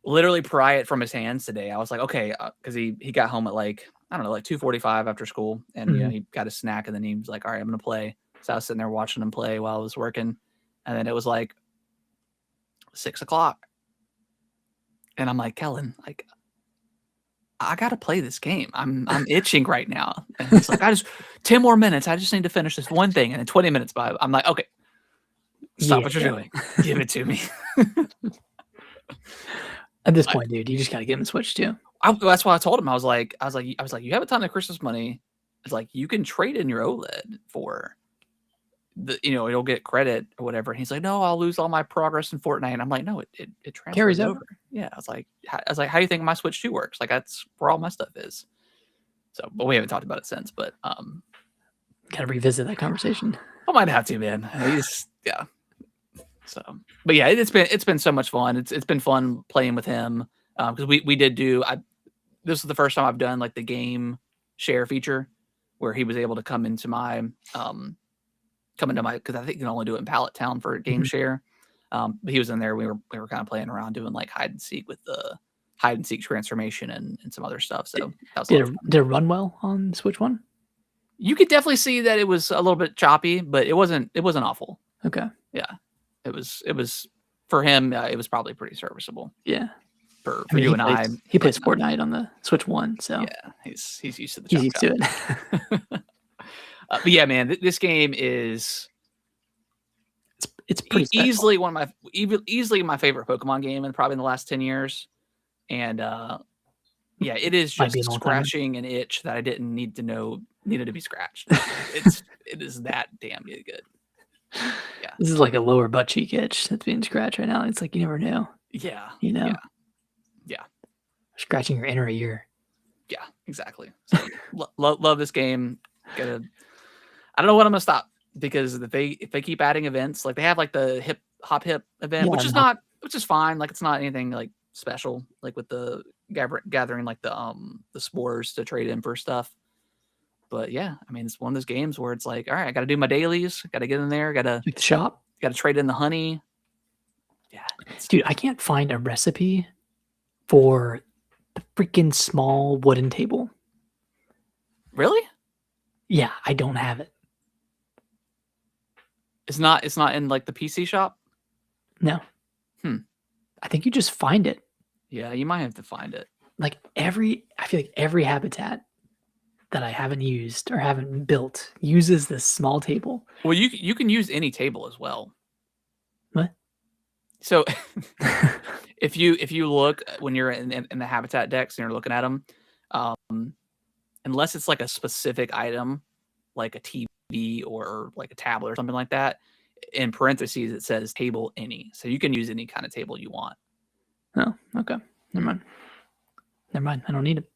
literally pry it from his hands today. I was like, okay, because he got home at like, I don't know, like 2:45 after school, and he got a snack, and then he was like, all right, I'm gonna play. So I was sitting there watching him play while I was working, and then it was like 6 o'clock, and I'm like, Kellen, like, I gotta play this game. I'm itching right now. And he's like, 10 more minutes. I just need to finish this one thing. And then 20 minutes by, I'm like, okay, stop what you're doing. Give it to me. At this point, dude, you just gotta get him Switch too. That's why I told him. I was like, you have a ton of Christmas money. It's like you can trade in your OLED for it'll get credit or whatever. And he's like, no, I'll lose all my progress in Fortnite. And I'm like, no, it transfers Carries over. Yeah. I was like, how do you think my Switch 2 works? Like that's where all my stuff is. So, but we haven't talked about it since, but, gotta revisit that conversation. I might have to, man. Yeah. So, but yeah, it's been so much fun. It's been fun playing with him. Cause we did this is the first time I've done like the game share feature where he was able to come into my, because I think you can only do it in Pallet Town for game share. But he was in there. We were kind of playing around doing like hide and seek with the hide and seek transformation and some other stuff. So that was did it run well on Switch 1? You could definitely see that it was a little bit choppy, but it wasn't awful. Okay. Yeah. It was for him, it was probably pretty serviceable. Yeah. For you and I. He plays Fortnite on the Switch 1, so yeah, he's used to the he's used to it. But yeah, man, this game is it's pretty easily easily my favorite Pokemon game, and probably in the last 10 years. And yeah, it is just scratching an itch that I didn't need to know needed to be scratched. It is that damn good. Yeah, this is like a lower butt cheek itch that's being scratched right now. It's like you never know. Yeah, yeah. Scratching your inner ear. Yeah, exactly. So, love this game. I don't know when I'm gonna stop, because if they keep adding events, like they have like the hip event, which is fine. Like it's not anything like special, like with the gathering like the spores to trade in for stuff. But yeah, I mean, it's one of those games where it's like, all right, I got to do my dailies, got to get in there, got to like the shop, got to trade in the honey. Yeah, dude, I can't find a recipe for the freaking small wooden table. Really? Yeah, I don't have it. It's not in like the PC shop? No. I think you just find it. Yeah, you might have to find it. Like I feel like every habitat that I haven't used or haven't built uses this small table. Well, you can use any table as well. What? So if you look when you're in the habitat decks and you're looking at them, unless it's like a specific item, like a TV or like a tablet or something like that, in parentheses it says table any. So you can use any kind of table you want. Oh, okay. Never mind. I don't need it.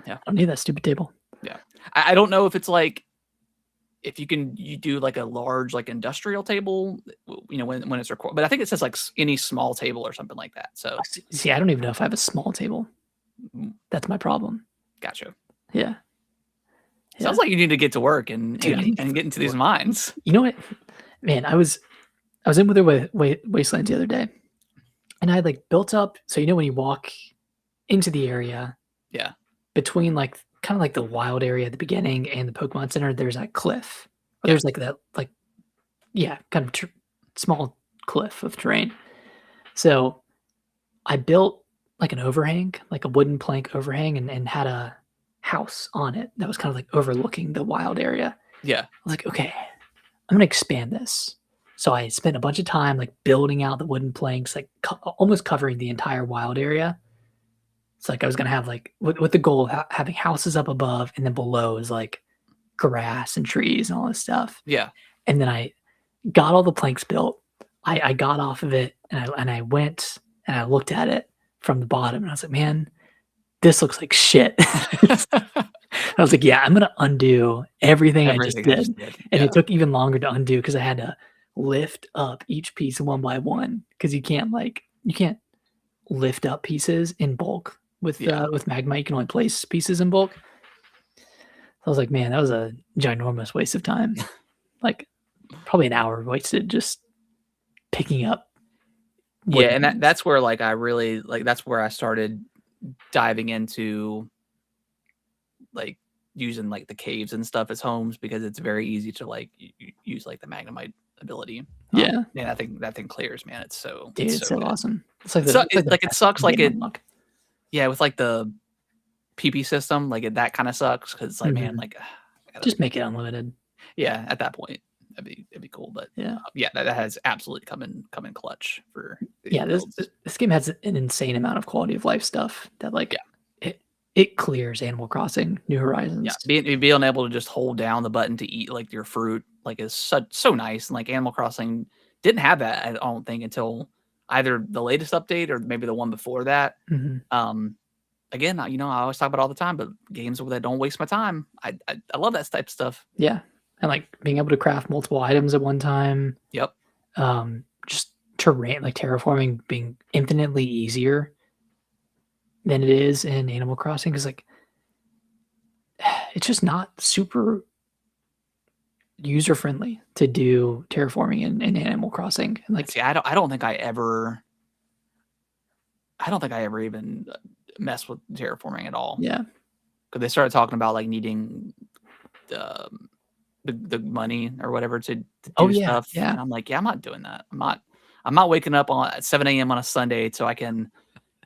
Yeah. I don't need that stupid table. Yeah. I don't know if it's like, if you do like a large like industrial table, when it's recorded, but I think it says like any small table or something like that. So see, I don't even know if I have a small table. That's my problem. Gotcha. Yeah. Sounds like you need to get to work and get into these mines. You know what, man? I was in Wither Wasteland the other day, and I like built up. So when you walk into the area, yeah, between like kind of like the wild area at the beginning and the Pokemon Center, there's that cliff. There's like that kind of small cliff of terrain. So I built like an overhang, like a wooden plank overhang, and had a house on it that was kind of like overlooking the wild area. Yeah. I was like, okay, I'm gonna expand this. So I spent a bunch of time like building out the wooden planks, like almost covering the entire wild area. It's like I was gonna have like with the goal of having houses up above, and then below is like grass and trees and all this stuff. Yeah. And then I got all the planks built. I got off of it and I went and I looked at it from the bottom and I was like, man, this looks like shit. I was like, yeah, I'm gonna undo everything I just Everything I did. just did. And it Yeah. took even longer to undo because I had to lift up each piece one by one because you can't lift up pieces in bulk Yeah. with Magma. You can only place pieces in bulk. So I was like, man, that was a ginormous waste of time. Like probably an hour wasted just picking up Yeah, wooden and things. that's where like I really like that's where I started diving into like using like the caves and stuff as homes because it's very easy to like use like the magnemite ability. Yeah, Man, that thing clears, man. dude, It's it's so so good. awesome. It's like It the like it best sucks like game it unlock. yeah, with like the PP system, like that kind of sucks because it's like, man, Mhm. like I gotta Just make it unlimited. yeah, at that point it'd be cool. But Yeah. yeah, that has absolutely come in clutch for these Yeah, builds. this game has an insane amount of quality of life stuff that, Yeah. like, it clears Animal Crossing New Yeah, Horizons. being able to just hold down the button to eat like your fruit like is so nice. And like Animal Crossing didn't have that, I don't think, until either the latest update or maybe the one before that. Mhm. Um, again, I always talk about it all the time, but games that don't waste my time. I love that type of stuff. Yeah, and, like, being able to craft multiple items at one time, Yep. just terrain like, terraforming being infinitely easier than it is in Animal Crossing because like, it's just not super user friendly to do terraforming in Animal Crossing, and, like See, I don't think I ever even messed with terraforming at all yeah. because they started talking about like needing the the money or whatever to Oh, do yeah, stuff, yeah. and I'm like, "Yeah, I'm not doing that. I'm not waking up at 7 AM on a Sunday so I can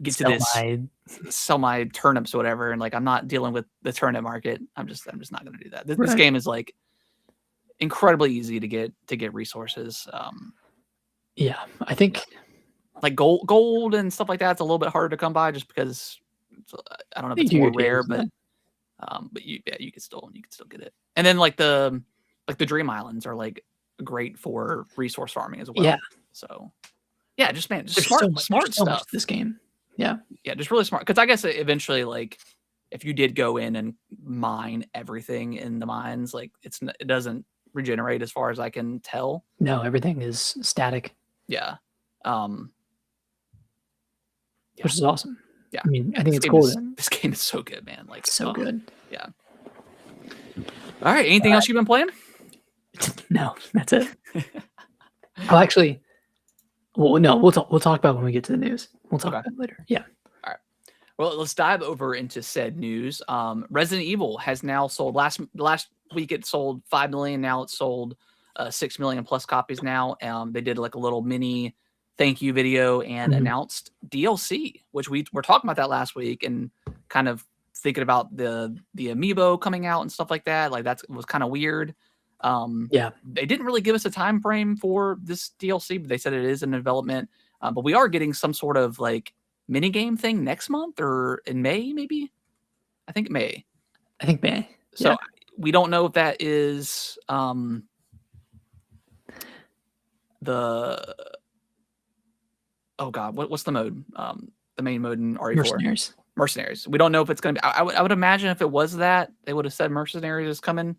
get to Sell this my sell my turnips or whatever, and, like, I'm not dealing with the turnip market. I'm just not gonna do that." This right. game is, like, incredibly easy to get resources, Yeah, I yeah. think Like, gold and stuff like that, it's a little bit harder to come by just because it's, I don't know if you it's do more your rare, days, yeah. but you can still get it. And then like the Dream Islands are like great for resource farming as Yeah, well. So yeah, just smart there's so much to stuff. this game. Yeah. Yeah, just really smart. Because I guess eventually, like if you did go in and mine everything in the mines, like it doesn't regenerate as far as I can tell. No, everything is static, Yeah, um, yeah, which is awesome. yeah, I mean, yeah. I think This it's game cool is that this game is so good, man. Like, it's so good. yeah. All right. Anything else you've been playing? No, that's it. Oh, actually, well, no, we'll talk about it when we get to the news. We'll talk Okay. about it later. Yeah. All right. Well, let's dive over into said news. Resident Evil has now sold last week. It sold 5 million. Now it's sold 6 million plus copies now. They did like a little mini thank you video and Mhm. announced DLC, which we were talking about that last week and kind of thinking about the amiibo coming out and stuff like that. Like that was kind of weird. Yeah. They didn't really give us a time frame for this DLC, but they said it is in development. But we are getting some sort of like mini game thing next month or in May, maybe. I think May. I think May. Yeah. So we don't know if that is the oh god, what's the mode? The main mode in RE4. Mercenaries. Mercenaries. We don't know if it's gonna be. I would imagine if it was that, they would have said Mercenaries is coming.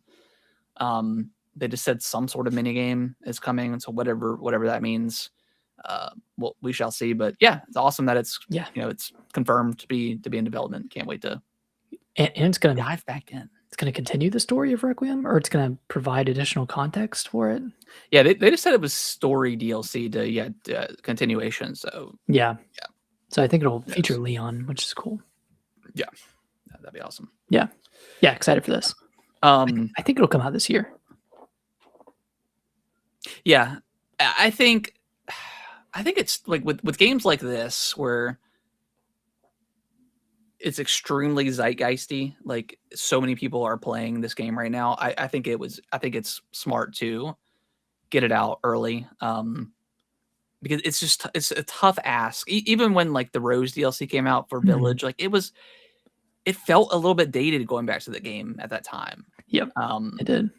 They just said some sort of mini game is coming, and so whatever that means. Well, we shall see. But yeah, it's awesome that it's Yeah. it's confirmed to be in development. Can't wait to And it's gonna dive back in. it's gonna continue the story of Requiem, or it's gonna provide additional context for it. Yeah, they just said it was story DLC to continuation. So Yeah. Yeah. So I think it'll Yes. feature Leon, which is cool. yeah, that'd be awesome. Yeah. Yeah, excited for this. I think it'll come out this year. Yeah, I think it's like with games like this where it's extremely zeitgeisty. Like so many people are playing this game right now. I think it's smart to get it out early. Because it's a tough ask. Even when like the Rose DLC came out for Village, like it felt a little bit dated going back to the game at that time. Yep, it did.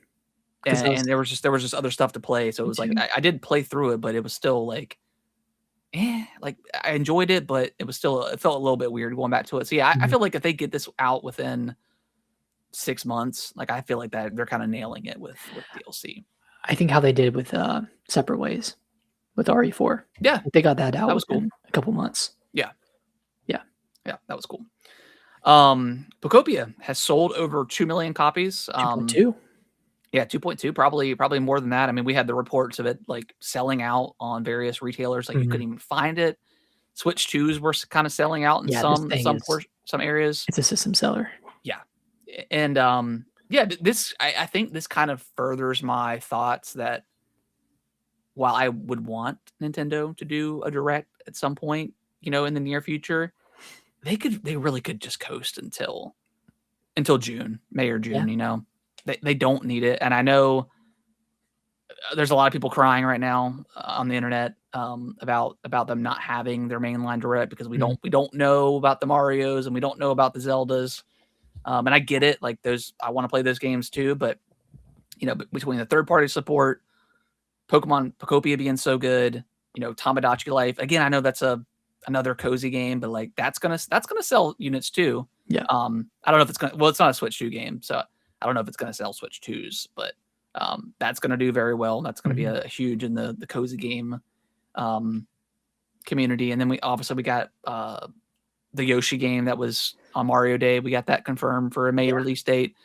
And there was just other stuff to play. So it was like I did play through it, but it was still like, like I enjoyed it, but it felt a little bit weird going back to it. So yeah, I feel like if they get this out within 6 months, like I feel like that they're kind of nailing it with DLC. I think how they did with Separate Ways with RE4. Yeah, they got that out. That was cool. A couple months. Yeah, yeah, that was cool. Pocopia has sold over 2 million copies. 2.2. Yeah, 2.2, probably more than that. I mean, we had the reports of it like selling out on various retailers. Like you couldn't even find it. Switch 2s were kind of selling out in some areas. It's a system seller. Yeah, and I think this kind of furthers my thoughts that while I would want Nintendo to do a direct at some point, in the near future, they really could just coast until June, May or June. Yeah. They don't need it, and I know there's a lot of people crying right now on the internet about them not having their mainline direct because we don't know about the Marios and we don't know about the Zeldas, and I get it. Like I want to play those games too, but between the third party support, Pokemon Pocopia being so good, Tamagotchi Life again. I know that's another cozy game, but like that's gonna sell units too. Yeah. I don't know if it's gonna. Well, it's not a Switch 2 game, so I don't know if it's gonna sell Switch 2s, but that's gonna do very well. That's gonna be a huge in the cozy game community. And then we got the Yoshi game that was on Mario Day. We got that confirmed for a May release date.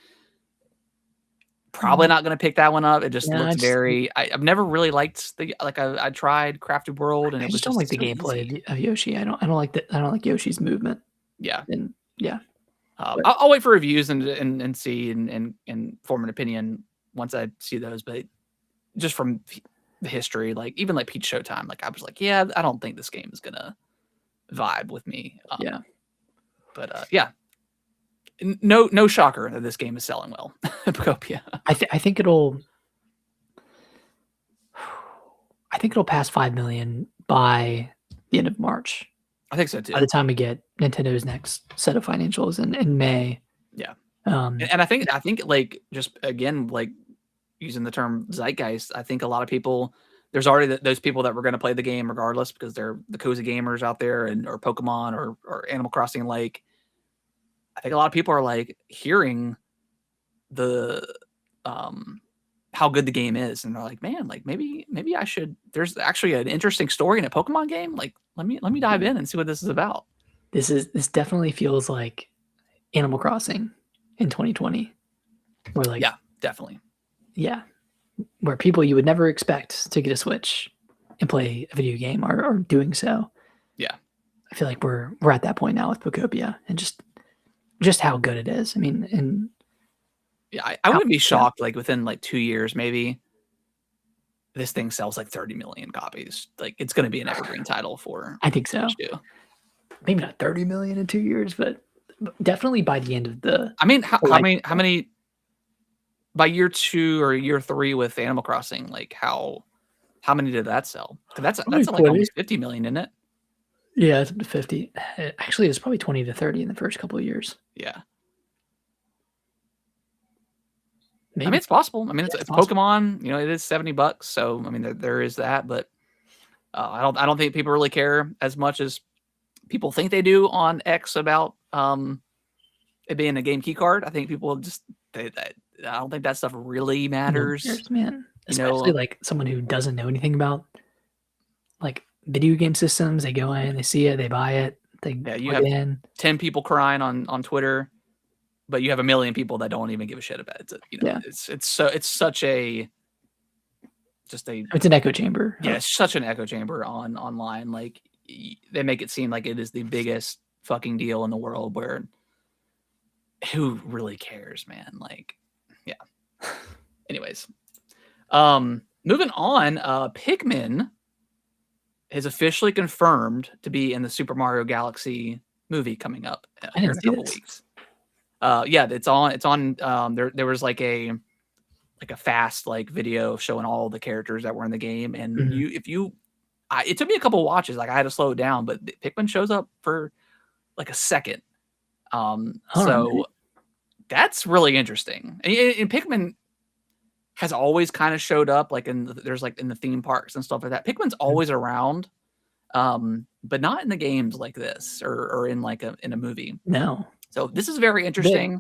Probably not going to pick that one up. It just looks very. I've never really liked I tried Crafted World, and I just don't like the gameplay of Yoshi. I don't like that. I don't like Yoshi's movement. Yeah, and yeah. I'll wait for reviews and see and form an opinion once I see those. But just from the history, like even like Peach Showtime, like I was like, yeah, I don't think this game is gonna vibe with me. But yeah. No shocker that this game is selling well. Pocopia. I think it'll pass 5 million by the end of March. I think so too. By the time we get Nintendo's next set of financials in May. Yeah. And I think like just again like using the term zeitgeist, I think a lot of people there's already those people that were going to play the game regardless because they're the cozy gamers out there or Pokemon or Animal Crossing like. I think a lot of people are like hearing the how good the game is, and they're like, man, like maybe I should. There's actually an interesting story in a Pokemon game. Like let me dive in and see what this is about. This definitely feels like Animal Crossing in 2020. Where like definitely. Yeah. Where people you would never expect to get a Switch and play a video game are doing so. Yeah. I feel like we're at that point now with Pocopia and just how good it is. I mean, and I wouldn't be shocked like within like 2 years maybe this thing sells like 30 million copies. Like it's going to be an evergreen title for I think so. Maybe not 30 million in 2 years, but definitely by the end of the I mean, how many by year 2 or year 3 with Animal Crossing, like how many did that sell? That's like almost 50 million, isn't it? Yeah, it's up to 50. Actually, it's probably 20 to 30 in the first couple of years. Yeah. Maybe. I mean, it's possible. I mean, it's Pokemon. It is $70. So I mean, there is that. But I don't think people really care as much as people think they do on X about it being a game key card. I think people just I don't think that stuff really matters. No cares, man. Especially like someone who doesn't know anything about like video game systems. They go in, they see it, they buy it. You have 10 people crying on Twitter, but you have a million people that don't even give a shit about it. It's such a it's an echo chamber. Yeah, it's such an echo chamber online. Like they make it seem like it is the biggest fucking deal in the world. Where who really cares, man? Like, yeah. Anyways, moving on. Pikmin is officially confirmed to be in the Super Mario Galaxy movie coming up in a couple weeks. Yeah, it's on. There was like a like a fast like video showing all the characters that were in the game, and it took me a couple watches, like I had to slow it down, but Pikmin shows up for like a second. All So right. that's really interesting. And Pikmin has always kind of showed up like there's like in the theme parks and stuff like that. Pikmin's always around, but not in the games like this or in like in a movie. No. So this is very interesting.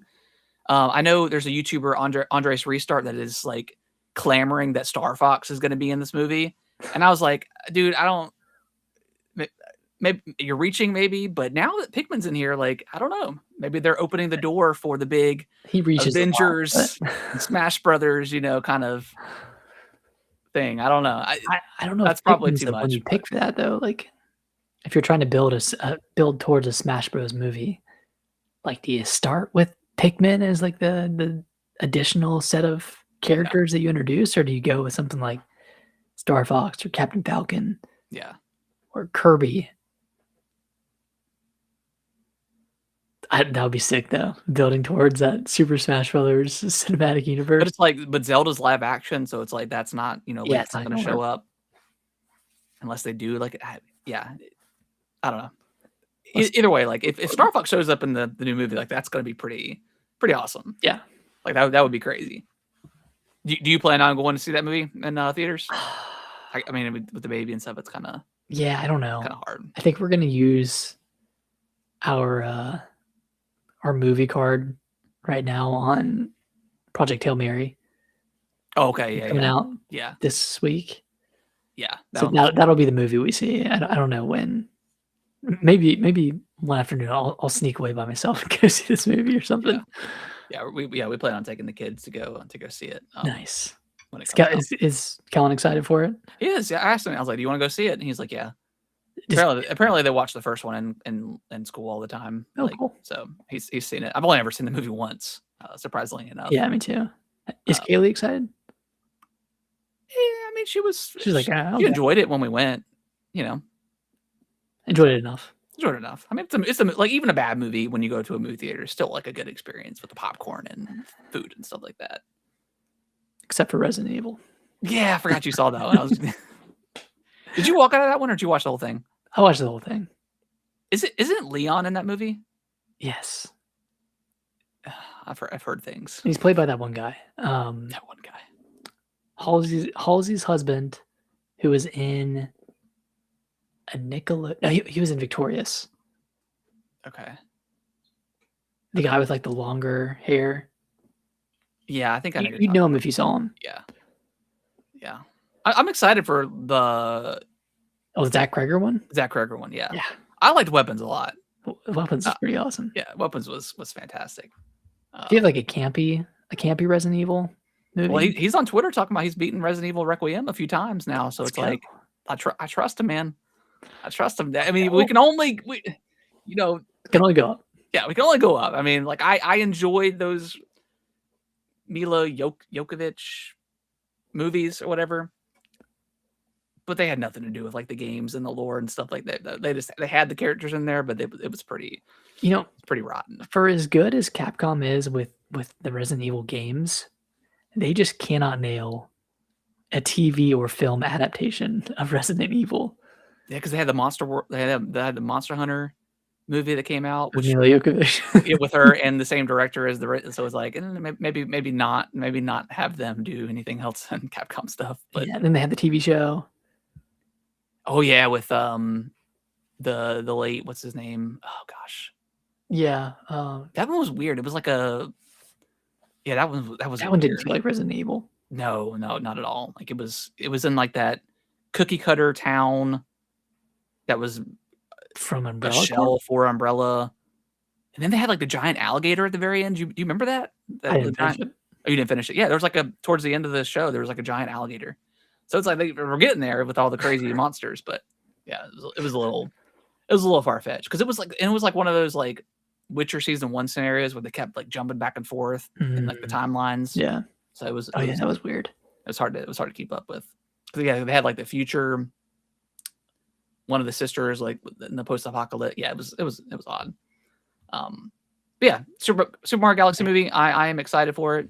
I know there's a YouTuber, Andres Restart, that is like clamoring that Star Fox is going to be in this movie, and I was like, dude, I don't. Maybe you're reaching, maybe, but now that Pikmin's in here, like I don't know, maybe they're opening the door for the big He reaches Avengers, and Smash Brothers, kind of thing. I don't know. I don't know That's if probably Pikmin's too the much. one you pick for that though. Like, if you're trying to build towards a Smash Bros. Movie, like, do you start with Pikmin as like the additional set of characters that you introduce, or do you go with something like Star Fox or Captain Falcon Yeah. or Kirby? That would be sick though, building towards that Super Smash Brothers cinematic universe. But it's like, Zelda's live action, so it's like that's not, Yeah, Link's it's not not going to gonna show work. up unless they do like, yeah, I don't know. Let's Either way, like if Star Fox shows up in the new movie, like that's going to be pretty awesome. Yeah. Like that would be crazy. Do you plan on going to see that movie in theaters? I mean, with the baby and stuff, it's kind of Yeah, I don't know. hard. I think we're gonna use our movie card right now on Project Hail Mary. Oh, okay, yeah, Coming out yeah, this week. yeah. So that'll be the movie we see. I don't know when. Maybe one afternoon I'll sneak away by myself and go see this movie or something. Yeah, we plan on taking the kids to go see it. Nice. When it comes out. Is Kellen excited for it? He is. Yeah, I asked him. I was like, "Do you want to go see it?" And he's like, "Yeah." Just- Apparently, they watch the first one in school all the time. Oh, cool. So he's seen it. I've only ever seen the movie once, surprisingly enough. Yeah, me too. Is Kaylee excited? Yeah, I mean, she's like, she enjoyed it when we went. Enjoyed it enough. Enjoyed it enough. I mean, it's like even a bad movie when you go to a movie theater is still like a good experience with the popcorn and food and stuff like that. Except for Resident Evil. Yeah, I forgot you saw that one. Did you walk out of that one, or did you watch the whole thing? I watched the whole thing. Isn't Leon in that movie? Yes. I've heard things. He's played by that one guy. That one guy. Halsey's husband, who was in a No, he was in Victorious. Okay. The guy with like the longer hair. Yeah, I think I know. You'd know him if you saw him. Yeah. Yeah. I'm excited for the Zach Kreger one? Zach Kreger one, yeah. Yeah. I liked Weapons a lot. Weapons is pretty awesome. Yeah, Weapons was fantastic. Do you have like a campy Resident Evil movie? Well, he's on Twitter talking about he's beaten Resident Evil Requiem a few times now, so it's like I trust him, man. I trust him. I mean, we can only can only go up. Yeah, we can only go up. I mean, like I enjoyed those Mila Jokovic movies or whatever, but they had nothing to do with like the games and the lore and stuff like that. They had the characters in there, but it was pretty, pretty rotten. For as good as Capcom is with the Resident Evil games, they just cannot nail a TV or film adaptation of Resident Evil. Yeah, because they had the they had the Monster Hunter movie that came out, which with her and the same director as so it's like maybe not have them do anything else in Capcom stuff. But yeah, then they had the TV show. Oh yeah, with the late, what's his name? Oh gosh. Yeah, that one was weird. It was like that one didn't feel like Resident Evil. No, not at all. Like it was in like that cookie cutter town that was from a shell for Umbrella, and then they had like the giant alligator at the very end. Do you remember that? I didn't finish it. Oh, you didn't finish it? Yeah, there was like towards the end of the show, there was like a giant alligator. So it's like we're getting there with all the crazy monsters, but yeah, it was a little far fetched because it was like one of those like Witcher season 1 scenarios where they kept like jumping back and forth in like the timelines. Yeah. So it was. That was weird. It was hard to keep up with. Yeah, they had like the future. One of the sisters, like in the post-apocalypse. Yeah, it was odd. But yeah, Super Mario Galaxy movie. I am excited for it.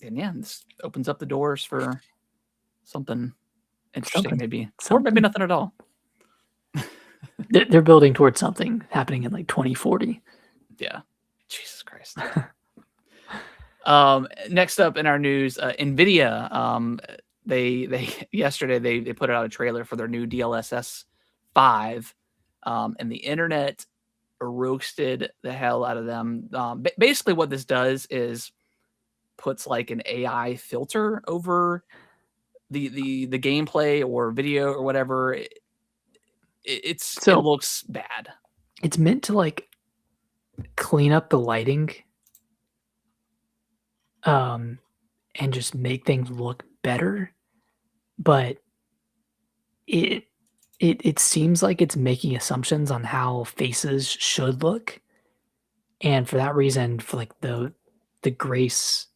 yeah, this opens up the doors for something interesting, maybe, or Something. maybe nothing at all. They're building towards something happening in like 2040. Yeah, Jesus Christ. Next up in our news, Nvidia. They yesterday they put out a trailer for their new DLSS 5, and the internet roasted the hell out of them. Basically, what this does is puts like an AI filter over the gameplay or video or whatever. It So looks bad. it's meant to like clean up the lighting, and just make things look better, but it it seems like it's making assumptions on how faces should look, and for that reason, for like the grace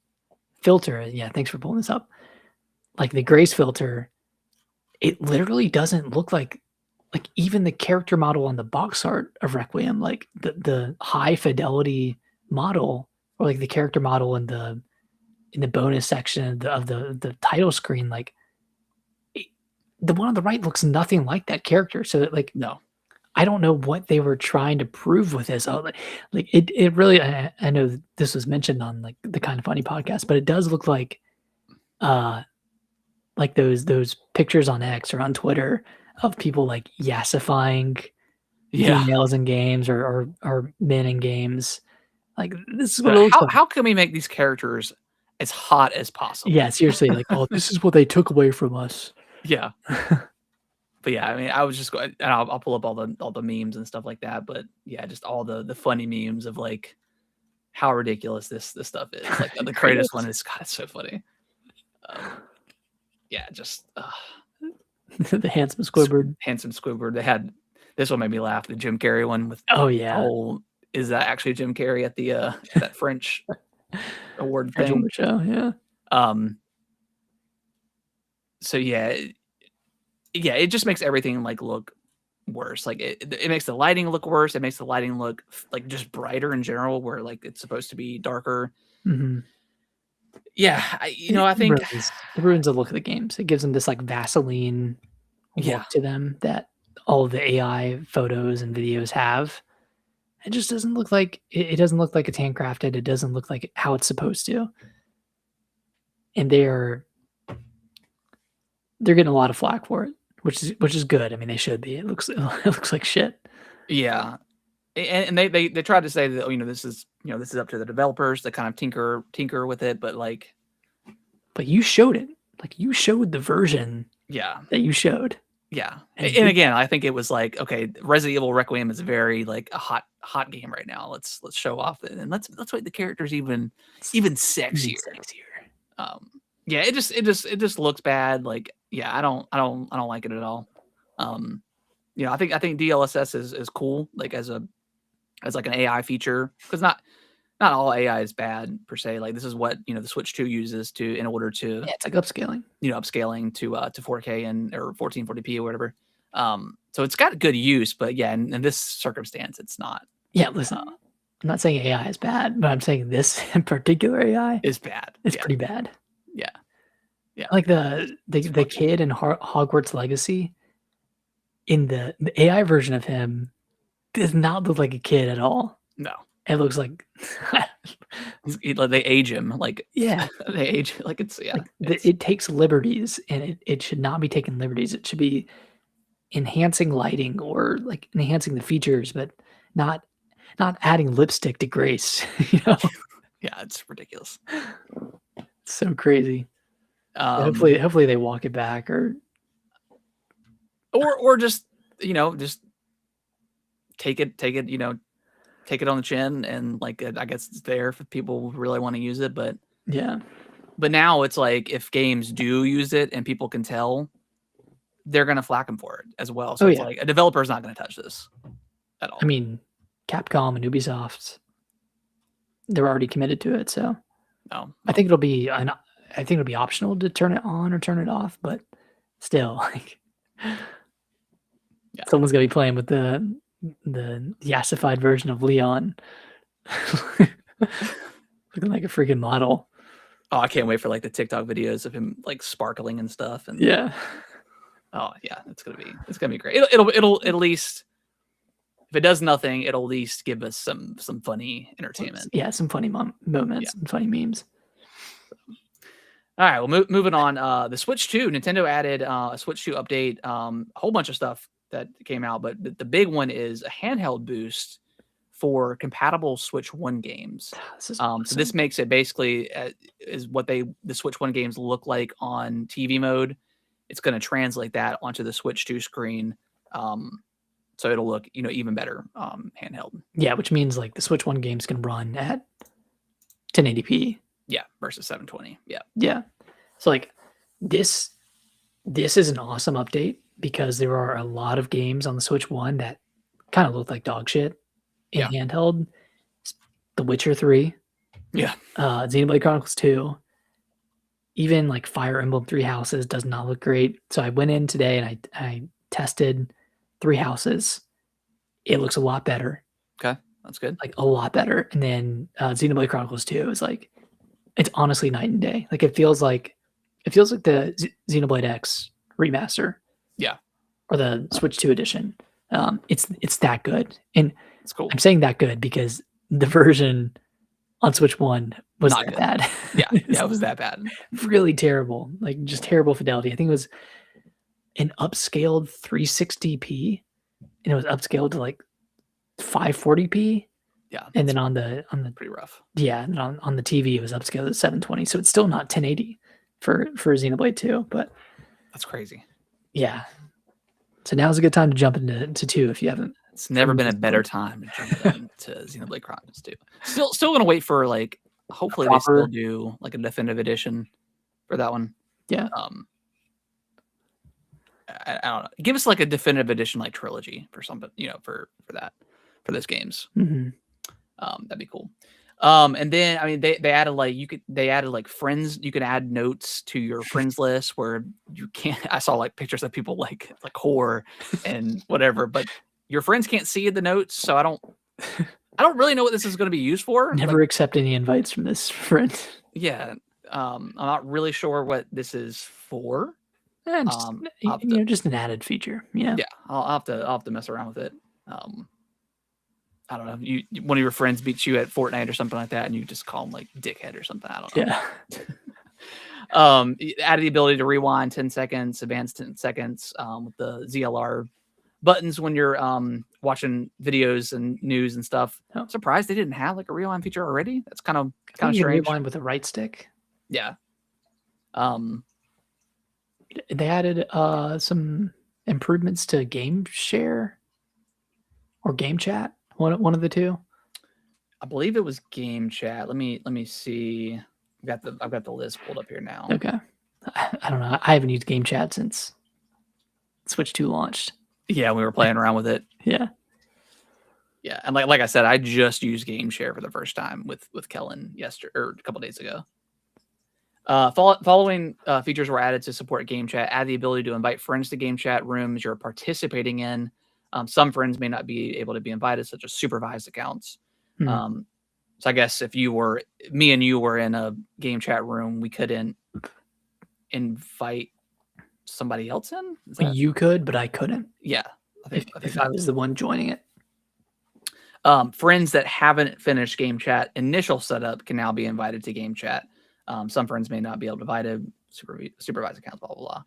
filter, yeah, thanks for pulling this up. Like the grace filter, it literally doesn't look like even the character model on the box art of Requiem, like the high fidelity model, or like the character model in the bonus section of the title screen, like it, the one on the right looks nothing like that character. So like No. I don't know what they were trying to prove with this. Like it really. I know this was mentioned on like the Kind of Funny podcast, but it does look uh like those pictures on X or on Twitter of people like yassifying Yeah. females in games or men in games. Like this is what But it looks like. how can we make these characters as hot as possible? Yeah, seriously, like, oh, this is what they took away from us. Yeah. But yeah, I mean, I was just going, and I'll pull up all the memes and stuff like that. But yeah, just all the funny memes of like how ridiculous this stuff is. Like the greatest one is, God, it's so funny. Yeah, just The handsome Squidward. handsome Squidward. They had this one made me laugh. The Jim Carrey one with Oh yeah, whole, is that actually Jim Carrey at the that French award thing? show. Yeah, So yeah, it just makes everything like look worse. Like it makes the lighting look worse. It makes the lighting look like just brighter in general, where like it's supposed to be darker. hmm Yeah, I think it ruins the look of the games. It gives them this like Vaseline Yeah. look to them that all of the AI photos and videos have. It just doesn't look like it doesn't look like it's handcrafted. It doesn't look like how it's supposed to. And they're getting a lot of flack for it, which is good. I mean, they should be. It looks it looks like shit. Yeah, and they tried to say that this is up to the developers to kind of tinker with it, but like But you showed it. Like you showed the version yeah, that you showed. yeah. And And again, I think it was like, okay, Resident Evil Requiem is very like a hot game right now. Let's show off it, and let's make the characters even sexier. Yeah, it just looks bad. Like, yeah, I don't like it at all. I think DLSS is cool, like as like an AI feature, because not all AI is bad per se. Like this is what the Switch 2 uses in order to Yeah, it's like upscaling. upscaling to 4K or 1440p or whatever. So it's got good use, but yeah, in this circumstance, it's not. Yeah, listen, I'm not saying AI is bad, but I'm saying this in particular AI is bad. It's pretty bad. Yeah. Yeah. Like the kid in Hogwarts Legacy, in the AI version of him does not look like a kid at all. No. It looks like they age him like yeah. They age like it's yeah. Like it takes liberties, and it should not be taking liberties. It should be enhancing lighting or like enhancing the features, but not adding lipstick to Grace. Yeah, it's ridiculous. It's so crazy. Hopefully they walk it back or just just take it take it on the chin, and like I guess it's there if people really want to use it, but yeah. But now it's like if games do use it and people can tell, they're gonna flack them for it as well. So it's like a developer is not gonna touch this at all. I mean, Capcom and Ubisoft, they're already committed to it, so no. I think it'll be optional to turn it on or turn it off, but still, like, someone's gonna be playing with the yassified version of Leon, looking like a freaking model. Oh, I can't wait for like the TikTok videos of him like sparkling and stuff. And Yeah. oh yeah, it's gonna be great. It'll at least, if it does nothing, it'll at least give us some funny entertainment. Yeah, some funny moments and funny memes. All right, well, moving on. The Switch 2, Nintendo added a Switch 2 update, a whole bunch of stuff that came out, but the big one is a handheld boost for compatible Switch 1 games. This is So awesome. this makes it basically is what the Switch 1 games look like on TV mode. It's going to translate that onto the Switch 2 screen. So it'll look, even better handheld. Yeah, which means like the Switch 1 games can run at 1080p. Yeah, versus 720. Yeah. Yeah. So like this is an awesome update because there are a lot of games on the Switch 1 that kind of look like dog shit in handheld. The Witcher 3. Yeah. Xenoblade Chronicles 2. Even like Fire Emblem Three Houses does not look great. So I went in today and I tested Three Houses. It looks a lot better. Okay, that's good. Like a lot better. And then Xenoblade Chronicles 2 is like, it's honestly night and day. Like it feels like the Xenoblade X remaster. Yeah. Or the Switch 2 edition. It's that good. And it's cool. I'm saying that good because the version on Switch 1 was not that bad. Yeah, it was that bad. Really terrible. Like just terrible fidelity. I think it was an upscaled 360p and it was upscaled to like 540p. Yeah. And then on the pretty rough. Yeah, and on the TV it was upscaled to 720. So it's still not 1080 for Xenoblade 2, but that's crazy. Yeah. So now's a good time to jump into 2 if you haven't. It's never been a better time to jump into Xenoblade Chronicles 2. Still gonna wait for like hopefully they still do like a definitive edition for that one. Yeah. I don't know. Give us like a definitive edition like trilogy for something, for those games. Mm-hmm. That'd be cool. And then I mean they added like friends. You can add notes to your friends list where you can't. I saw like pictures of people like whore and whatever, but your friends can't see the notes. So I don't really know what this is going to be used for. Never accept any invites from this friend. Yeah. I'm not really sure what this is for. Just an added feature. Yeah. I'll have to mess around with it. I don't know. One of your friends beats you at Fortnite or something like that, and you just call them like dickhead or something. I don't know. Yeah. Added the ability to rewind 10 seconds, advance 10 seconds with the ZLR buttons when you're watching videos and news and stuff. Oh. I'm surprised they didn't have like a rewind feature already. That's kind of strange. Rewind with the right stick. Yeah. They added some improvements to game share or game chat. One of the two. I believe it was game chat. Let me see. I've got the list pulled up here now. Okay. I don't know. I haven't used game chat since Switch 2 launched. Yeah, we were playing around with it. Yeah. Yeah, and like I said, I just used Game Share for the first time with Kellen a couple days ago. Following features were added to support game chat. Add the ability to invite friends to game chat rooms you're participating in. Some friends may not be able to be invited, such as supervised accounts. Mm-hmm. So I guess if me and you were in a game chat room, we couldn't invite somebody else in? You could, but I couldn't. Yeah. If I was the one joining it. Friends that haven't finished game chat initial setup can now be invited to game chat. Some friends may not be able to invite supervised accounts, blah, blah,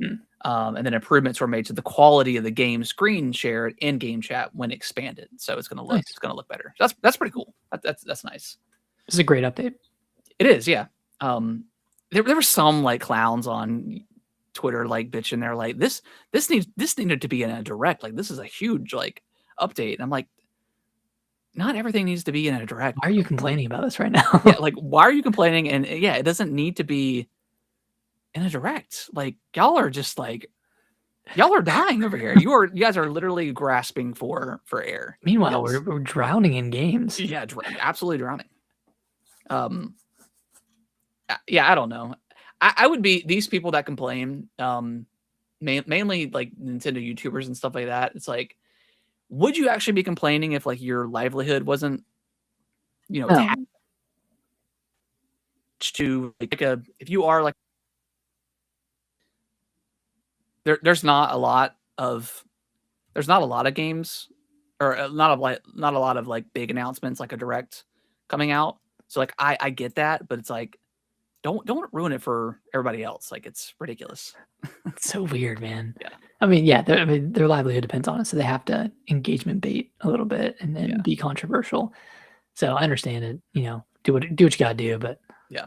blah. And then improvements were made to the quality of the game screen shared in game chat when expanded. So it's going to look better. That's pretty cool. That's nice. This is a great update. It is. Yeah. There were some like clowns on Twitter, like bitching. They're like, this needed to be in a direct. Like, this is a huge like update. And I'm like, not everything needs to be in a direct. Why are you complaining about this right now? Yeah, like, why are you complaining? And yeah, it doesn't need to be in a direct. Like, y'all are dying over here. You guys are literally grasping for air. Meanwhile, we're drowning in games. Yeah, absolutely drowning. Yeah, I don't know. I would be these people that complain, mainly like Nintendo YouTubers and stuff like that. It's like, would you actually be complaining if like your livelihood wasn't, to like a if you are like there's not a lot of games or not a lot of like big announcements like a direct coming out. So like I get that, but it's like don't ruin it for everybody else. Like it's ridiculous. It's so weird, man. Yeah. I mean, yeah, their livelihood depends on it, so they have to engagement bait a little bit and then be controversial. So I understand it, do what you gotta do, but Yeah.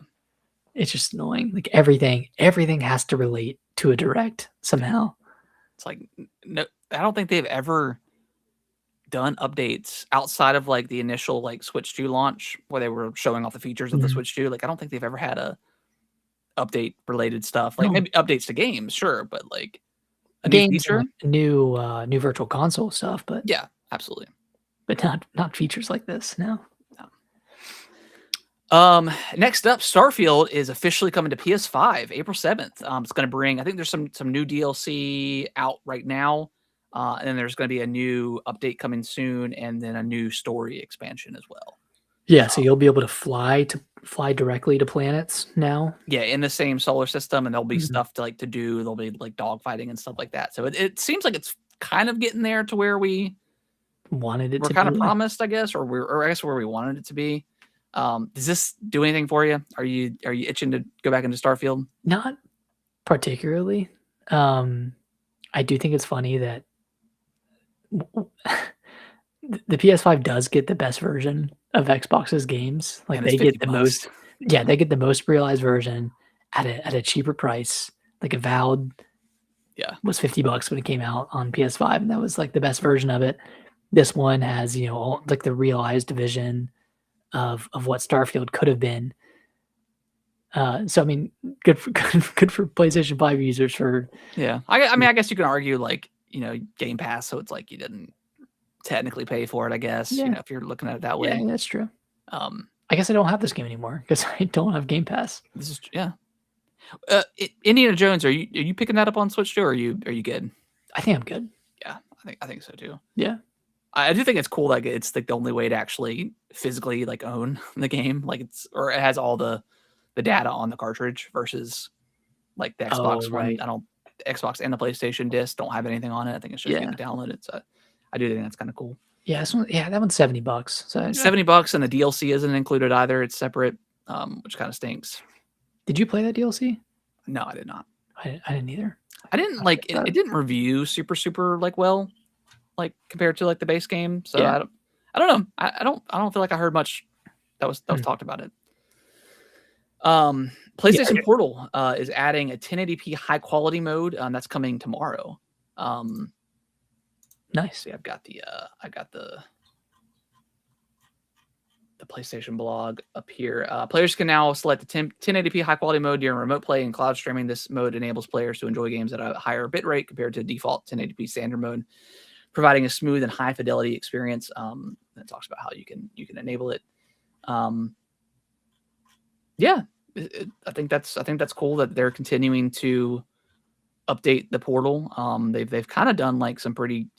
it's just annoying. Like everything has to relate to a direct somehow. It's like no, I don't think they've ever done updates outside of like the initial like Switch 2 launch where they were showing off the features of the Switch 2. Like I don't think they've ever had a update related stuff. Like No. maybe updates to games, sure, but like a new Games and feature. like new virtual console stuff, but Yeah, absolutely. but not features like this. No. Next up, Starfield is officially coming to PS5, April 7th. It's going to bring, I think there's some new DLC out right now. And then there's going to be a new update coming soon and then a new story expansion as well. Yeah, so you'll be able to fly directly to planets now. Yeah, in the same solar system, and there'll be stuff to do. There'll be like dogfighting and stuff like that. So it seems like it's kind of getting there to where we wanted it we're to kind be. of promised, I guess, or I guess where we wanted it to be. Does this do anything for you? Are you itching to go back into Starfield? Not particularly. I do think it's funny that the PS5 does get the best version of Xbox's games. Like And they it's get the $50. most, they get the most realized version at a cheaper price. Like Avowed, was $50 when it came out on PS5, and that was like the best version of it. This one has all, like the realized vision of what Starfield could have been. So I mean, good for PlayStation 5 users for. Yeah, I mean, I guess you can argue like Game Pass, so it's like you didn't technically pay for it. I guess if you're looking at it that way. Yeah, that's true. I guess I don't have this game anymore because I don't have Game Pass. This is Indiana Jones. Are you picking that up on Switch too, or are you good? I think I'm good. Yeah, I think so too. Yeah. I do think it's cool. Like it's like the only way to actually physically like own the game. Like it has all the data on the cartridge versus like the Xbox one. Xbox and the PlayStation disc don't have anything on it. I think it's just you can download it. So I do think that's kind of cool. Yeah, that one's $70. So $70 and the DLC isn't included either. It's separate, which kind of stinks. Did you play that DLC? No, I did not. I didn't either. I didn't like it. It didn't review super like well, like compared to like the base game. So I don't know. I don't feel like I heard much that was talked about it. PlayStation Portal is adding a 1080p high quality mode. That's coming tomorrow. Nice. See, I've got the PlayStation blog up here. Players can now select the 1080p high quality mode during remote play and cloud streaming. This mode enables players to enjoy games at a higher bitrate compared to default 1080p standard mode, providing a smooth and high fidelity experience. It talks about how you can enable it. Yeah, I think that's cool that they're continuing to update the portal. They've kind of done like some pretty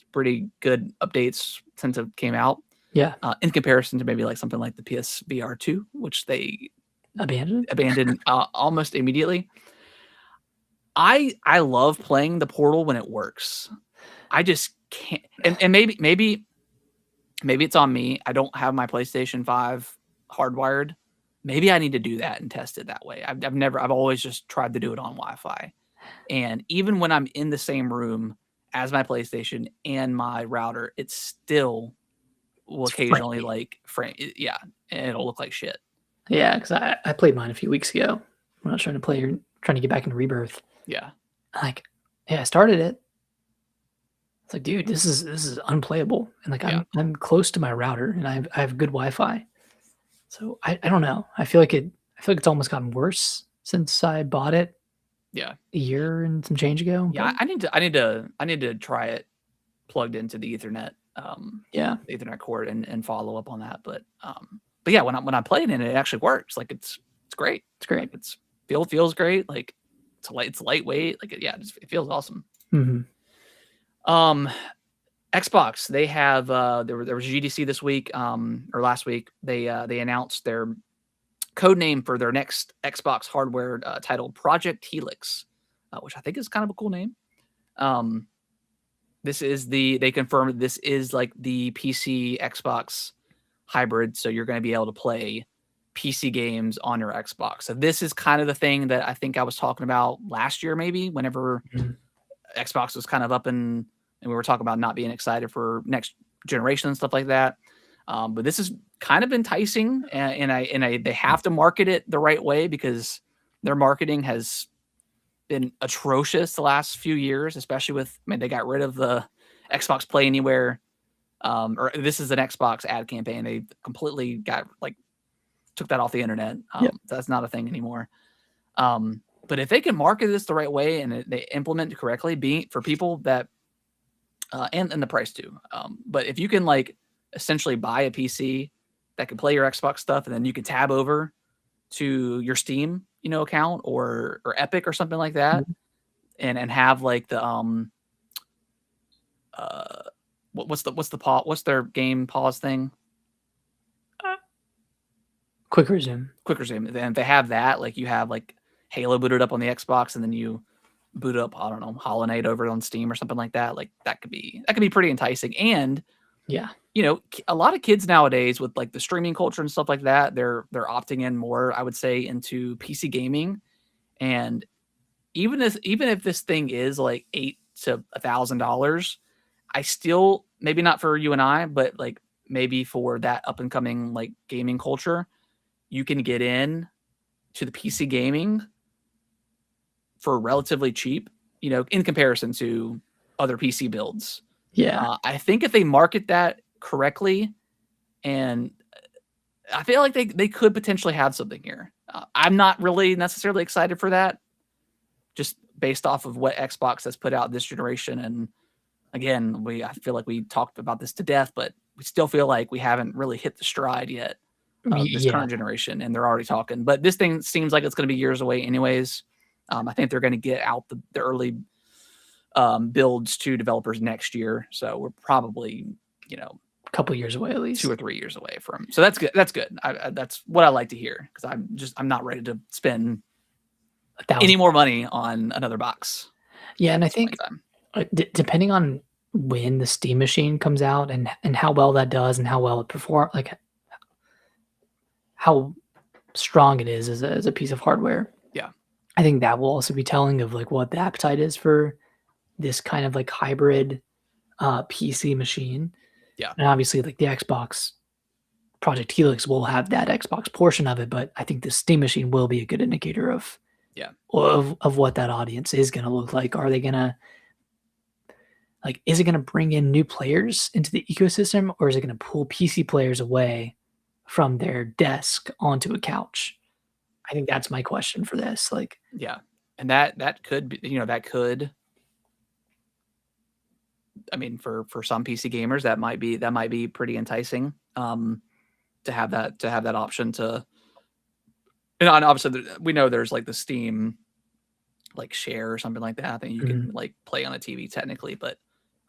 good updates since it came out. Yeah. In comparison to maybe like something like the PSVR 2, which they abandoned almost immediately. I love playing the portal when it works. I just can't, and maybe it's on me. I don't have my PlayStation 5 hardwired. Maybe I need to do that and test it that way. I've always just tried to do it on Wi-Fi. And even when I'm in the same room as my PlayStation and my router, it still will occasionally like frame. Yeah, and it'll look like shit. Yeah, because I played mine a few weeks ago when I was trying to get back into Rebirth. Yeah. Like, I started it. It's like, dude, this is unplayable. And like I'm close to my router and I have good Wi-Fi. So I don't know. I feel like it's almost gotten worse since I bought it. Yeah. A year and some change ago. Yeah, I need to try it plugged into the Ethernet. The Ethernet cord and follow up on that. But yeah, when I play it in it actually works. Like it's great. It's great. It's feels great. Like it's lightweight. Like it feels awesome. Mm-hmm. Xbox, they have there was GDC this week or last week. They announced their code name for their next Xbox hardware titled Project Helix, which I think is kind of a cool name. They confirmed this is like the PC Xbox hybrid, so you're going to be able to play PC games on your Xbox. So this is kind of the thing that I think I was talking about last year, maybe whenever Xbox was kind of up and we were talking about not being excited for next generation and stuff like that. But this is kind of enticing, and they have to market it the right way because their marketing has been atrocious the last few years, especially with, I mean, they got rid of the Xbox Play Anywhere, or this is an Xbox ad campaign. They completely took that off the internet. That's not a thing anymore. But if they can market this the right way and they implement it correctly, for people that, and the price too. But if you can essentially buy a PC that can play your Xbox stuff, and then you can tab over to your Steam, account or Epic or something like that, and have the what's their game pause thing? Quick resume. Then they have that, you have Halo booted up on the Xbox, and then you boot up, I don't know, Hollow Knight over on Steam or something like that. That could be pretty enticing. And a lot of kids nowadays with the streaming culture and stuff like that, they're opting in more, I would say, into PC gaming. And even if this thing is $800 to $1,000, I still, maybe not for you and I, but maybe for that up and coming gaming culture, you can get in to the PC gaming for relatively cheap, in comparison to other PC builds. Yeah. I think if they market that correctly, and I feel like they could potentially have something here. I'm not really necessarily excited for that, just based off of what Xbox has put out this generation. And again, I feel like we talked about this to death, but we still feel like we haven't really hit the stride yet of this current generation, and they're already talking. But this thing seems like it's going to be years away anyways. I think they're going to get out the early builds to developers next year, so we're probably a couple years away, at least 2 or 3 years away from. So that's good. That's good. That's what I like to hear, because I'm not ready to spend any more money on another box. Yeah, and I think depending on when the Steam Machine comes out and how well that does and how well it performs, how strong it is as a piece of hardware. Yeah, I think that will also be telling of what the appetite is for this kind of hybrid PC machine. Yeah, and obviously the Xbox Project Helix will have that Xbox portion of it, but I think the Steam Machine will be a good indicator of what that audience is going to look like. Are they going to is it going to bring in new players into the ecosystem, or is it going to pull PC players away from their desk onto a couch? I think that's my question for this. Yeah, and that could be, that could, I mean, for some PC gamers, that might be pretty enticing, to have that option to, and obviously we know there's the Steam share or something like that. I think you can play on a TV technically, but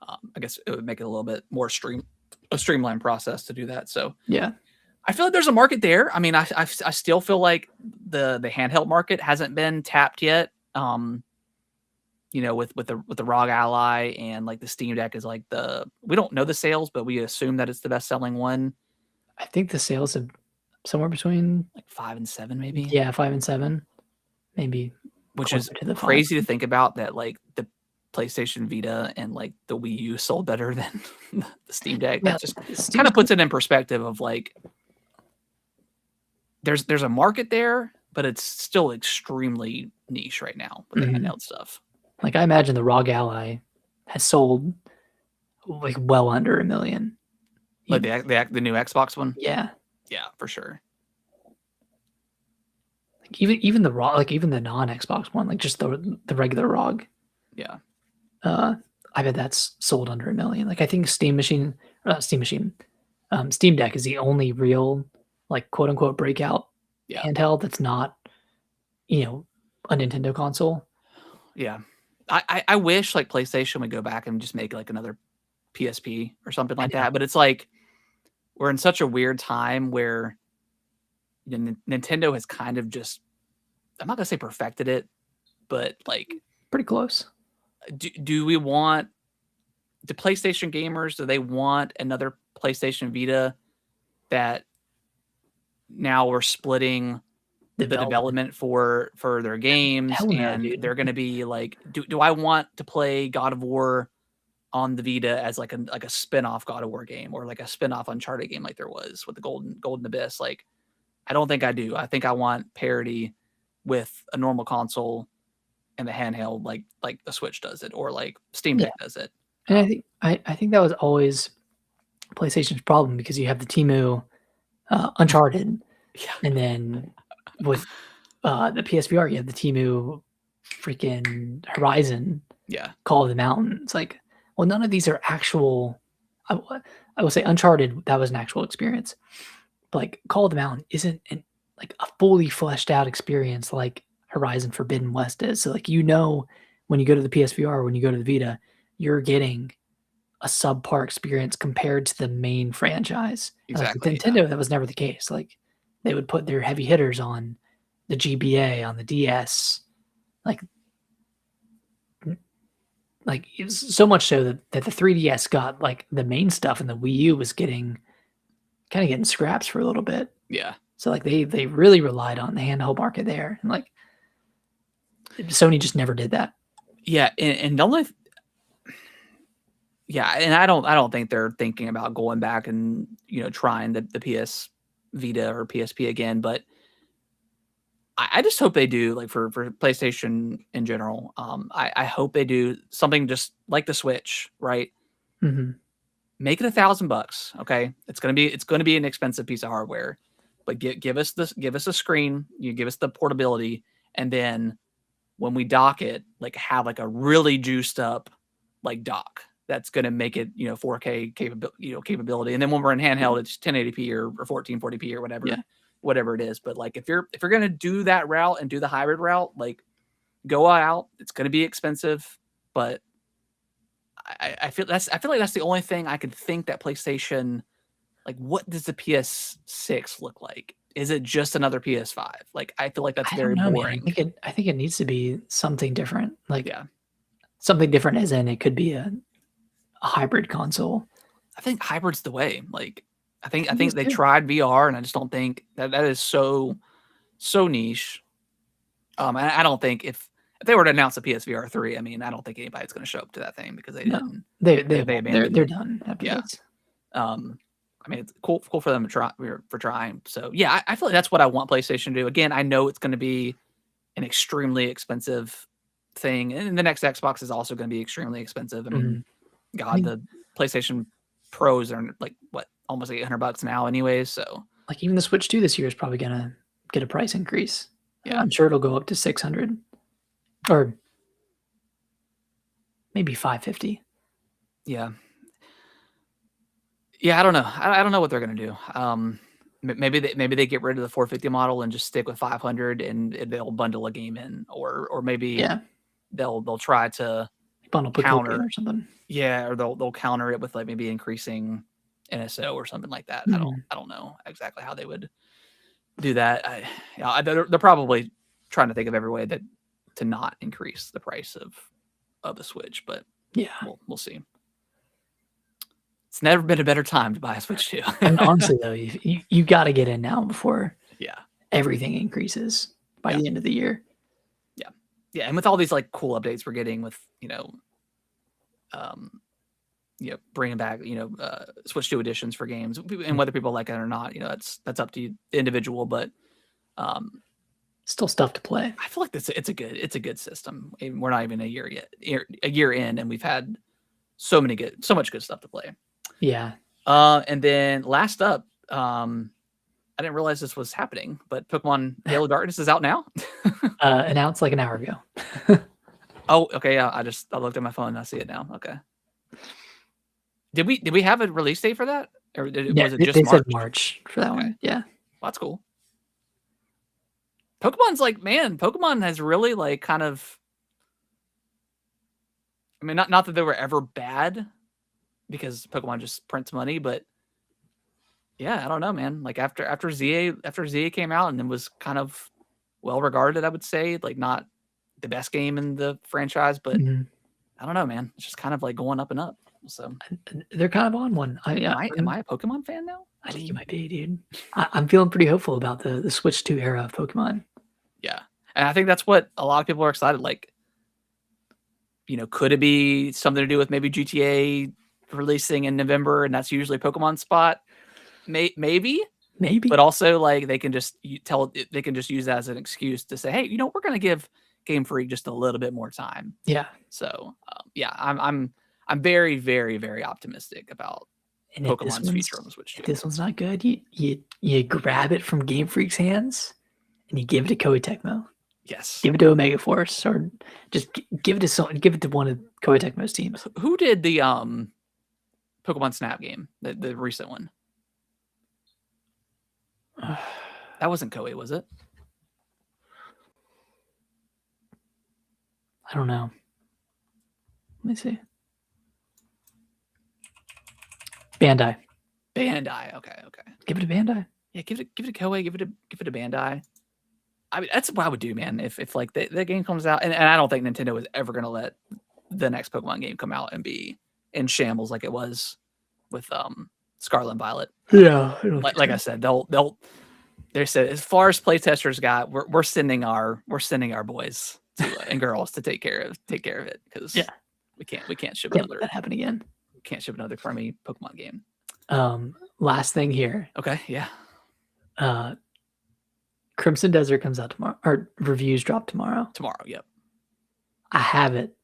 I guess it would make it a little bit more streamlined process to do that. So yeah, I feel like there's a market there. I mean, I still feel like the handheld market hasn't been tapped yet. With the ROG Ally and the Steam Deck is we don't know the sales, but we assume that it's the best selling one. I think the sales have somewhere between 5 and 7, maybe. Yeah, 5 and 7, maybe. Which is crazy to think about, that the PlayStation Vita and the Wii U sold better than the Steam Deck. That just kind of puts it in perspective of there's a market there, but it's still extremely niche right now with the handheld stuff. I imagine the ROG Ally has sold well under 1 million. The new Xbox one? Yeah, for sure. Even the ROG, even the non-Xbox one, just the regular ROG. Yeah. I bet that's sold under 1 million. I think Steam Deck is the only real quote unquote breakout handheld that's not a Nintendo console. Yeah. I wish PlayStation would go back and just make another PSP or something like that. But it's we're in such a weird time where Nintendo has kind of just, I'm not gonna say perfected it, but like pretty close. Do we want the PlayStation gamers? Do they want another PlayStation Vita that now we're splitting the development for their games, Hell no, and dude. they're going to be like, do I want to play God of War on the Vita as like a spin-off God of War game, or like a spin-off Uncharted game like there was with the Golden Abyss? Like, I don't think I do. I think I want parity with a normal console and the handheld, like the Switch does it, or like Steam Deck does it. And I think that was always PlayStation's problem, because you have the Temu Uncharted, and then with the PSVR, you have the Temu freaking Horizon, Call of the Mountain. It's like, well, none of these are actual. I will say Uncharted, that was an actual experience, but like Call of the Mountain isn't like a fully fleshed out experience like Horizon Forbidden West is. So like, when you go to the PSVR, when you go to the Vita, you're getting a subpar experience compared to the main franchise. Exactly. Like Nintendo, that was never the case. Like, they would put their heavy hitters on the GBA, on the DS, like so much so that the 3DS got like the main stuff, and the Wii U was kind of getting scraps for a little bit. Yeah. So like they really relied on the handheld market there, and like Sony just never did that. Yeah, and the only and I don't think they're thinking about going back and trying the PS Vita or PSP again, but I just hope they do, like for PlayStation in general. I hope they do something just like the Switch, right? Mm-hmm. Make it $1,000, okay? It's gonna be an expensive piece of hardware, but give us a screen, you give us the portability, and then when we dock it, like have like a really juiced up like dock that's gonna make it 4K capability, and then when we're in handheld, it's 1080p or 1440p or whatever it is. But like if you're gonna do that route and do the hybrid route, like go out. It's gonna be expensive, but I feel like that's the only thing I could think that PlayStation, like, what does the PS6 look like? Is it just another PS5? Like, I feel like that's very boring. Man. I think it needs to be something different. Like, something different, as in it could be a hybrid console. I think hybrid's the way. Like, I think they tried VR, and I just don't think that is so niche. And I don't think if they were to announce a PSVR 3, I mean, I don't think anybody's going to show up to that thing, because they didn't. They're done after this. I mean, it's cool for them to trying. So yeah, I feel like that's what I want PlayStation to do. Again, I know it's going to be an extremely expensive thing, and the next Xbox is also going to be extremely expensive. I mean, the PlayStation Pros are like what, almost $800 now, anyways. So like, even the Switch 2 this year is probably gonna get a price increase. Yeah, I'm sure it'll go up to 600 or maybe 550. Yeah. Yeah, I don't know. I don't know what they're gonna do. Maybe they get rid of the 450 model and just stick with 500, and they'll bundle a game in, or maybe they'll try to bundle counter or something. Yeah, or they'll counter it with like maybe increasing NSO or something like that. I don't know exactly how they would do that. They're probably trying to think of every way to not increase the price of the Switch, but we'll see. It's never been a better time to buy a Switch 2. And honestly, though, you got to get in now before everything increases by the end of the year. Yeah, and with all these like cool updates we're getting with bringing back Switch 2 editions for games, and whether people like it or not, that's up to you, the individual. But still stuff to play. I feel like it's a good system. We're not even a year yet, a year in, and we've had so much good stuff to play. Yeah. And then last up, I didn't realize this was happening, but Pokemon Halo Darkness is out now. Announced like an hour ago. Oh, okay. Yeah, I looked at my phone and I see it now. Okay. Did we have a release date for that, or was it just they March? said March for that one? Yeah. Well, that's cool. Pokemon's like, man, Pokemon has really like kind of. I mean, not that they were ever bad, because Pokemon just prints money, but Yeah, I don't know, man. Like after ZA came out and it was kind of well regarded, I would say, like not the best game in the franchise, but I don't know, man. It's just kind of like going up and up. So they're kind of on one. am I a Pokemon fan now? I think you might be, dude. I'm feeling pretty hopeful about the Switch 2 era of Pokemon. Yeah, and I think that's what a lot of people are excited. Like, could it be something to do with maybe GTA releasing in November, and that's usually Pokemon spot? Maybe. But also, like, they can just they can just use that as an excuse to say, hey, we're going to give Game Freak just a little bit more time. Yeah. So, yeah, I'm very, very, very optimistic about Pokemon's future on the Switch 2. If this one's not good, you grab it from Game Freak's hands and you give it to Koei Tecmo. Yes. Give it to Omega Force, or just give it to one of Koei Tecmo's teams. Who did the Pokemon Snap game, the recent one? That wasn't Koei, was it? I don't know. Let me see. Bandai. Okay. Give it to Bandai. Yeah, give it to Koei. Give it to Bandai. I mean, that's what I would do, man. If like the game comes out, and I don't think Nintendo is ever gonna let the next Pokemon game come out and be in shambles like it was with Scarlet and Violet. Yeah, like I said, they said as far as playtesters got, we're sending our boys and girls to take care of it, because we can't ship another. That happen again. We can't ship another crummy Pokemon game. Last thing here. Okay, yeah. Crimson Desert comes out tomorrow, or reviews drop tomorrow. Yep. I have it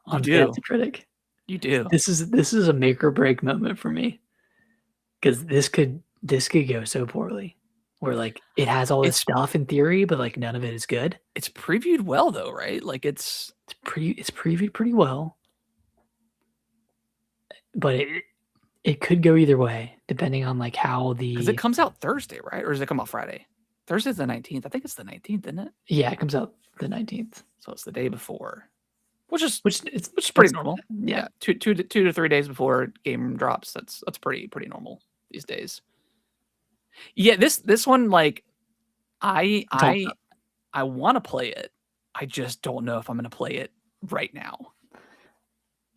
on Fantasy Critic. You do. This is a make or break moment for me, because this could go so poorly. Where like it has all this stuff in theory, but like none of it is good. It's previewed well though, right? Like it's previewed pretty well, but it could go either way depending on like how because it comes out Thursday, right? Or does it come out Friday? Thursday's the 19th. I think it's the 19th, isn't it? Yeah, it comes out the 19th. So it's the day before, which is pretty normal. Yeah, 2 to 3 days before game drops. That's pretty normal these days. Yeah, this one, like, I want to play it. I just don't know if I'm going to play it right now.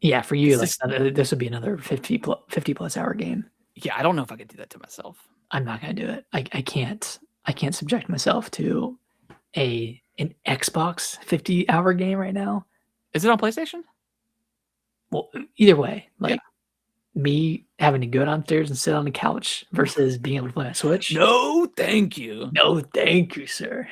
Yeah, for you, like this would be another 50 plus hour game. Yeah, I don't know if I could do that to myself. I'm not going to do it. I can't subject myself to an Xbox 50-hour game right now. Is it on PlayStation? Well, either way, like me having to go downstairs and sit on the couch versus being able to play my Switch. No, thank you. No, thank you, sir.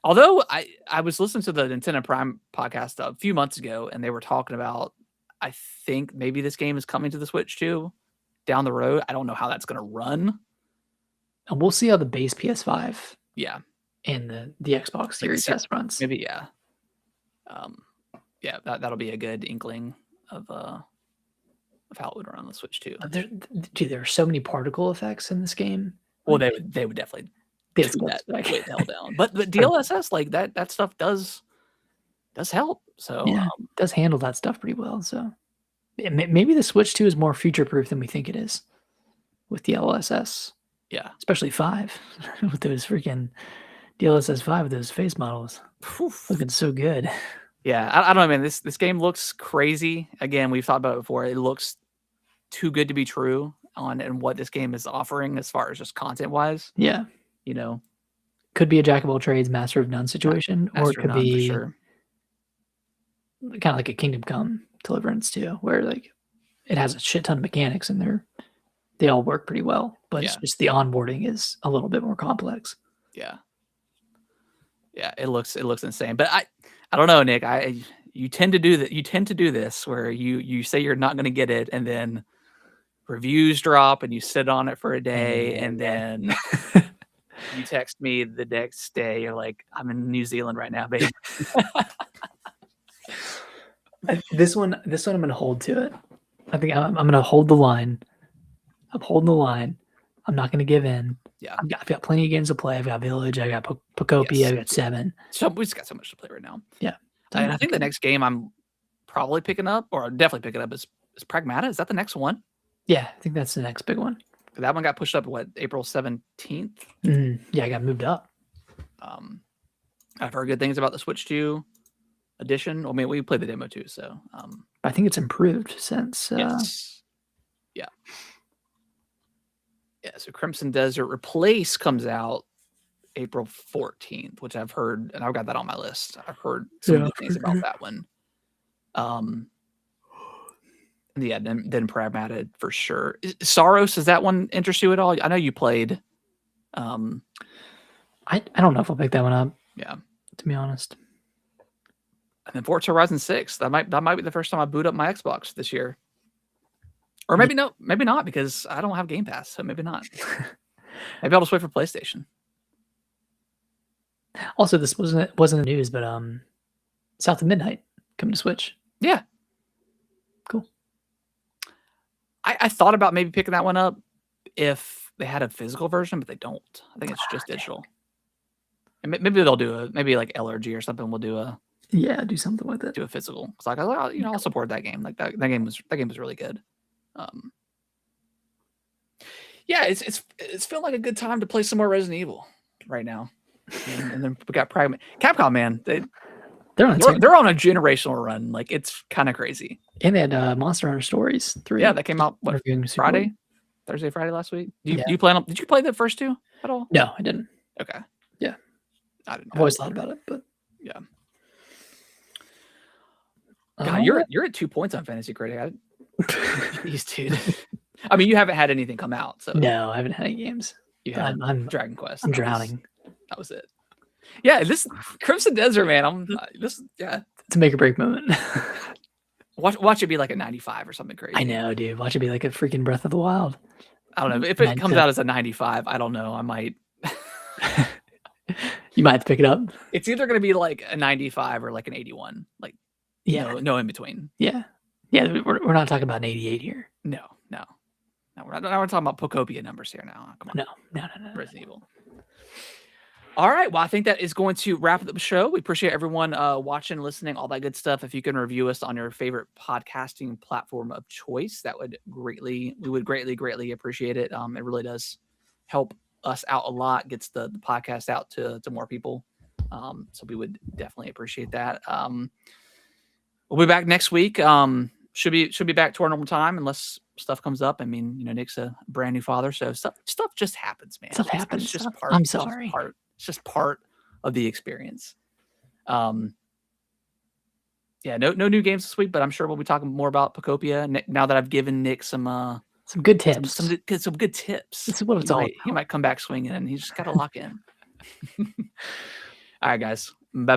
Although I was listening to the Nintendo Prime podcast a few months ago, and they were talking about, I think maybe this game is coming to the Switch too down the road. I don't know how that's going to run. And we'll see how the base PS5 and the Xbox Series S runs. Maybe, yeah. That'll be a good inkling of how it would run on the Switch too. There are so many particle effects in this game. Well, they would definitely do that way the hell down. But DLSS, like that stuff does help. So yeah, it does handle that stuff pretty well. So maybe the Switch 2 is more future proof than we think it is with DLSS. Yeah, especially 5 with those freaking DLSS 5 with those face models. Looking so good. Yeah, I don't know, man. This game looks crazy. Again, we've talked about it before. It looks too good to be true and what this game is offering as far as just content wise. Yeah, could be a jack of all trades, master of none situation, or it could be kind of like a Kingdom Come Deliverance too, where like it has a shit ton of mechanics and they all work pretty well, but it's just the onboarding is a little bit more complex. Yeah, it looks insane, but I don't know, Nick. You tend to do that. You tend to do this where you say you're not going to get it, and then reviews drop, and you sit on it for a day, and then you text me the next day. You're like, "I'm in New Zealand right now, baby." This one, I'm going to hold to it. I think I'm going to hold the line. I'm holding the line. I'm not going to give in. Yeah, I've got plenty of games to play. I've got Village. I got Pokopia. I've got 7. So we just got so much to play right now. Yeah, and I think the next game I'm probably picking up, or definitely picking up, is Pragmata. Is that the next one? Yeah, I think that's the next big one. That one got pushed up, what, April 17th? Yeah, it got moved up. I've heard good things about the Switch 2 edition. I mean, we played the demo too, so. I think it's improved since. Yes. Yeah. Yeah, so Crimson Desert Replace comes out April 14th, which I've heard, and I've got that on my list. I've heard some good things about that one. Yeah, then Pragmatic for sure. Saros, does that one interest you at all? I know you played. I don't know if I'll pick that one up. Yeah, to be honest. And then Forza Horizon 6. That might be the first time I boot up my Xbox this year. Or maybe no, maybe not, because I don't have Game Pass, so maybe not. Maybe I'll just wait for PlayStation. Also, this wasn't the news, but South of Midnight coming to Switch. Yeah. Cool. I thought about maybe picking that one up if they had a physical version, but they don't. I think it's just digital. And maybe they'll do maybe like LRG or something will do a do something with it. Do a physical. It's like, I'll support that game. Like that game was really good. Yeah, it's feeling like a good time to play some more Resident Evil right now. And then we got Pragmatic. Capcom, man, they're on a generational run. Like, it's kind of crazy. And they had Monster Hunter Stories 3. Yeah, that came out Thursday, Friday last week. Did you play the first two at all? No, I didn't. Okay. Yeah. I didn't. I've always thought about it, but yeah. God, you're at 2 points on Fantasy Critic. These two. I mean, you haven't had anything come out, so no, I haven't had any games. Yeah, I'm Dragon Quest. I'm drowning. That was it. Yeah, this Crimson Desert, man. It's a make or break moment. Watch it be like a 95 or something crazy. I know, dude. Watch it be like a freaking Breath of the Wild. I don't know if it comes out as a 95. I don't know. I might. You might have to pick it up. It's either going to be like a 95 or like an 81. Like, no in between. Yeah. We're not talking about an 88 here. No. We're talking about Pocopia numbers here now. Come on. No. Resident Evil. All right. Well, I think that is going to wrap up the show. We appreciate everyone watching, listening, all that good stuff. If you can review us on your favorite podcasting platform of choice, we would greatly appreciate it. It really does help us out a lot, gets the podcast out to more people. So we would definitely appreciate that. We'll be back next week. Should be back to our normal time unless stuff comes up. I mean, Nick's a brand new father, so stuff just happens, man. Stuff happens. It's just part. I'm sorry. It's just part of the experience. No new games this week, but I'm sure we'll be talking more about Pocopia now that I've given Nick some good tips. Some good tips. This is what it's all about. He might come back swinging, and he's just got to lock in. All right, guys. Bye-bye.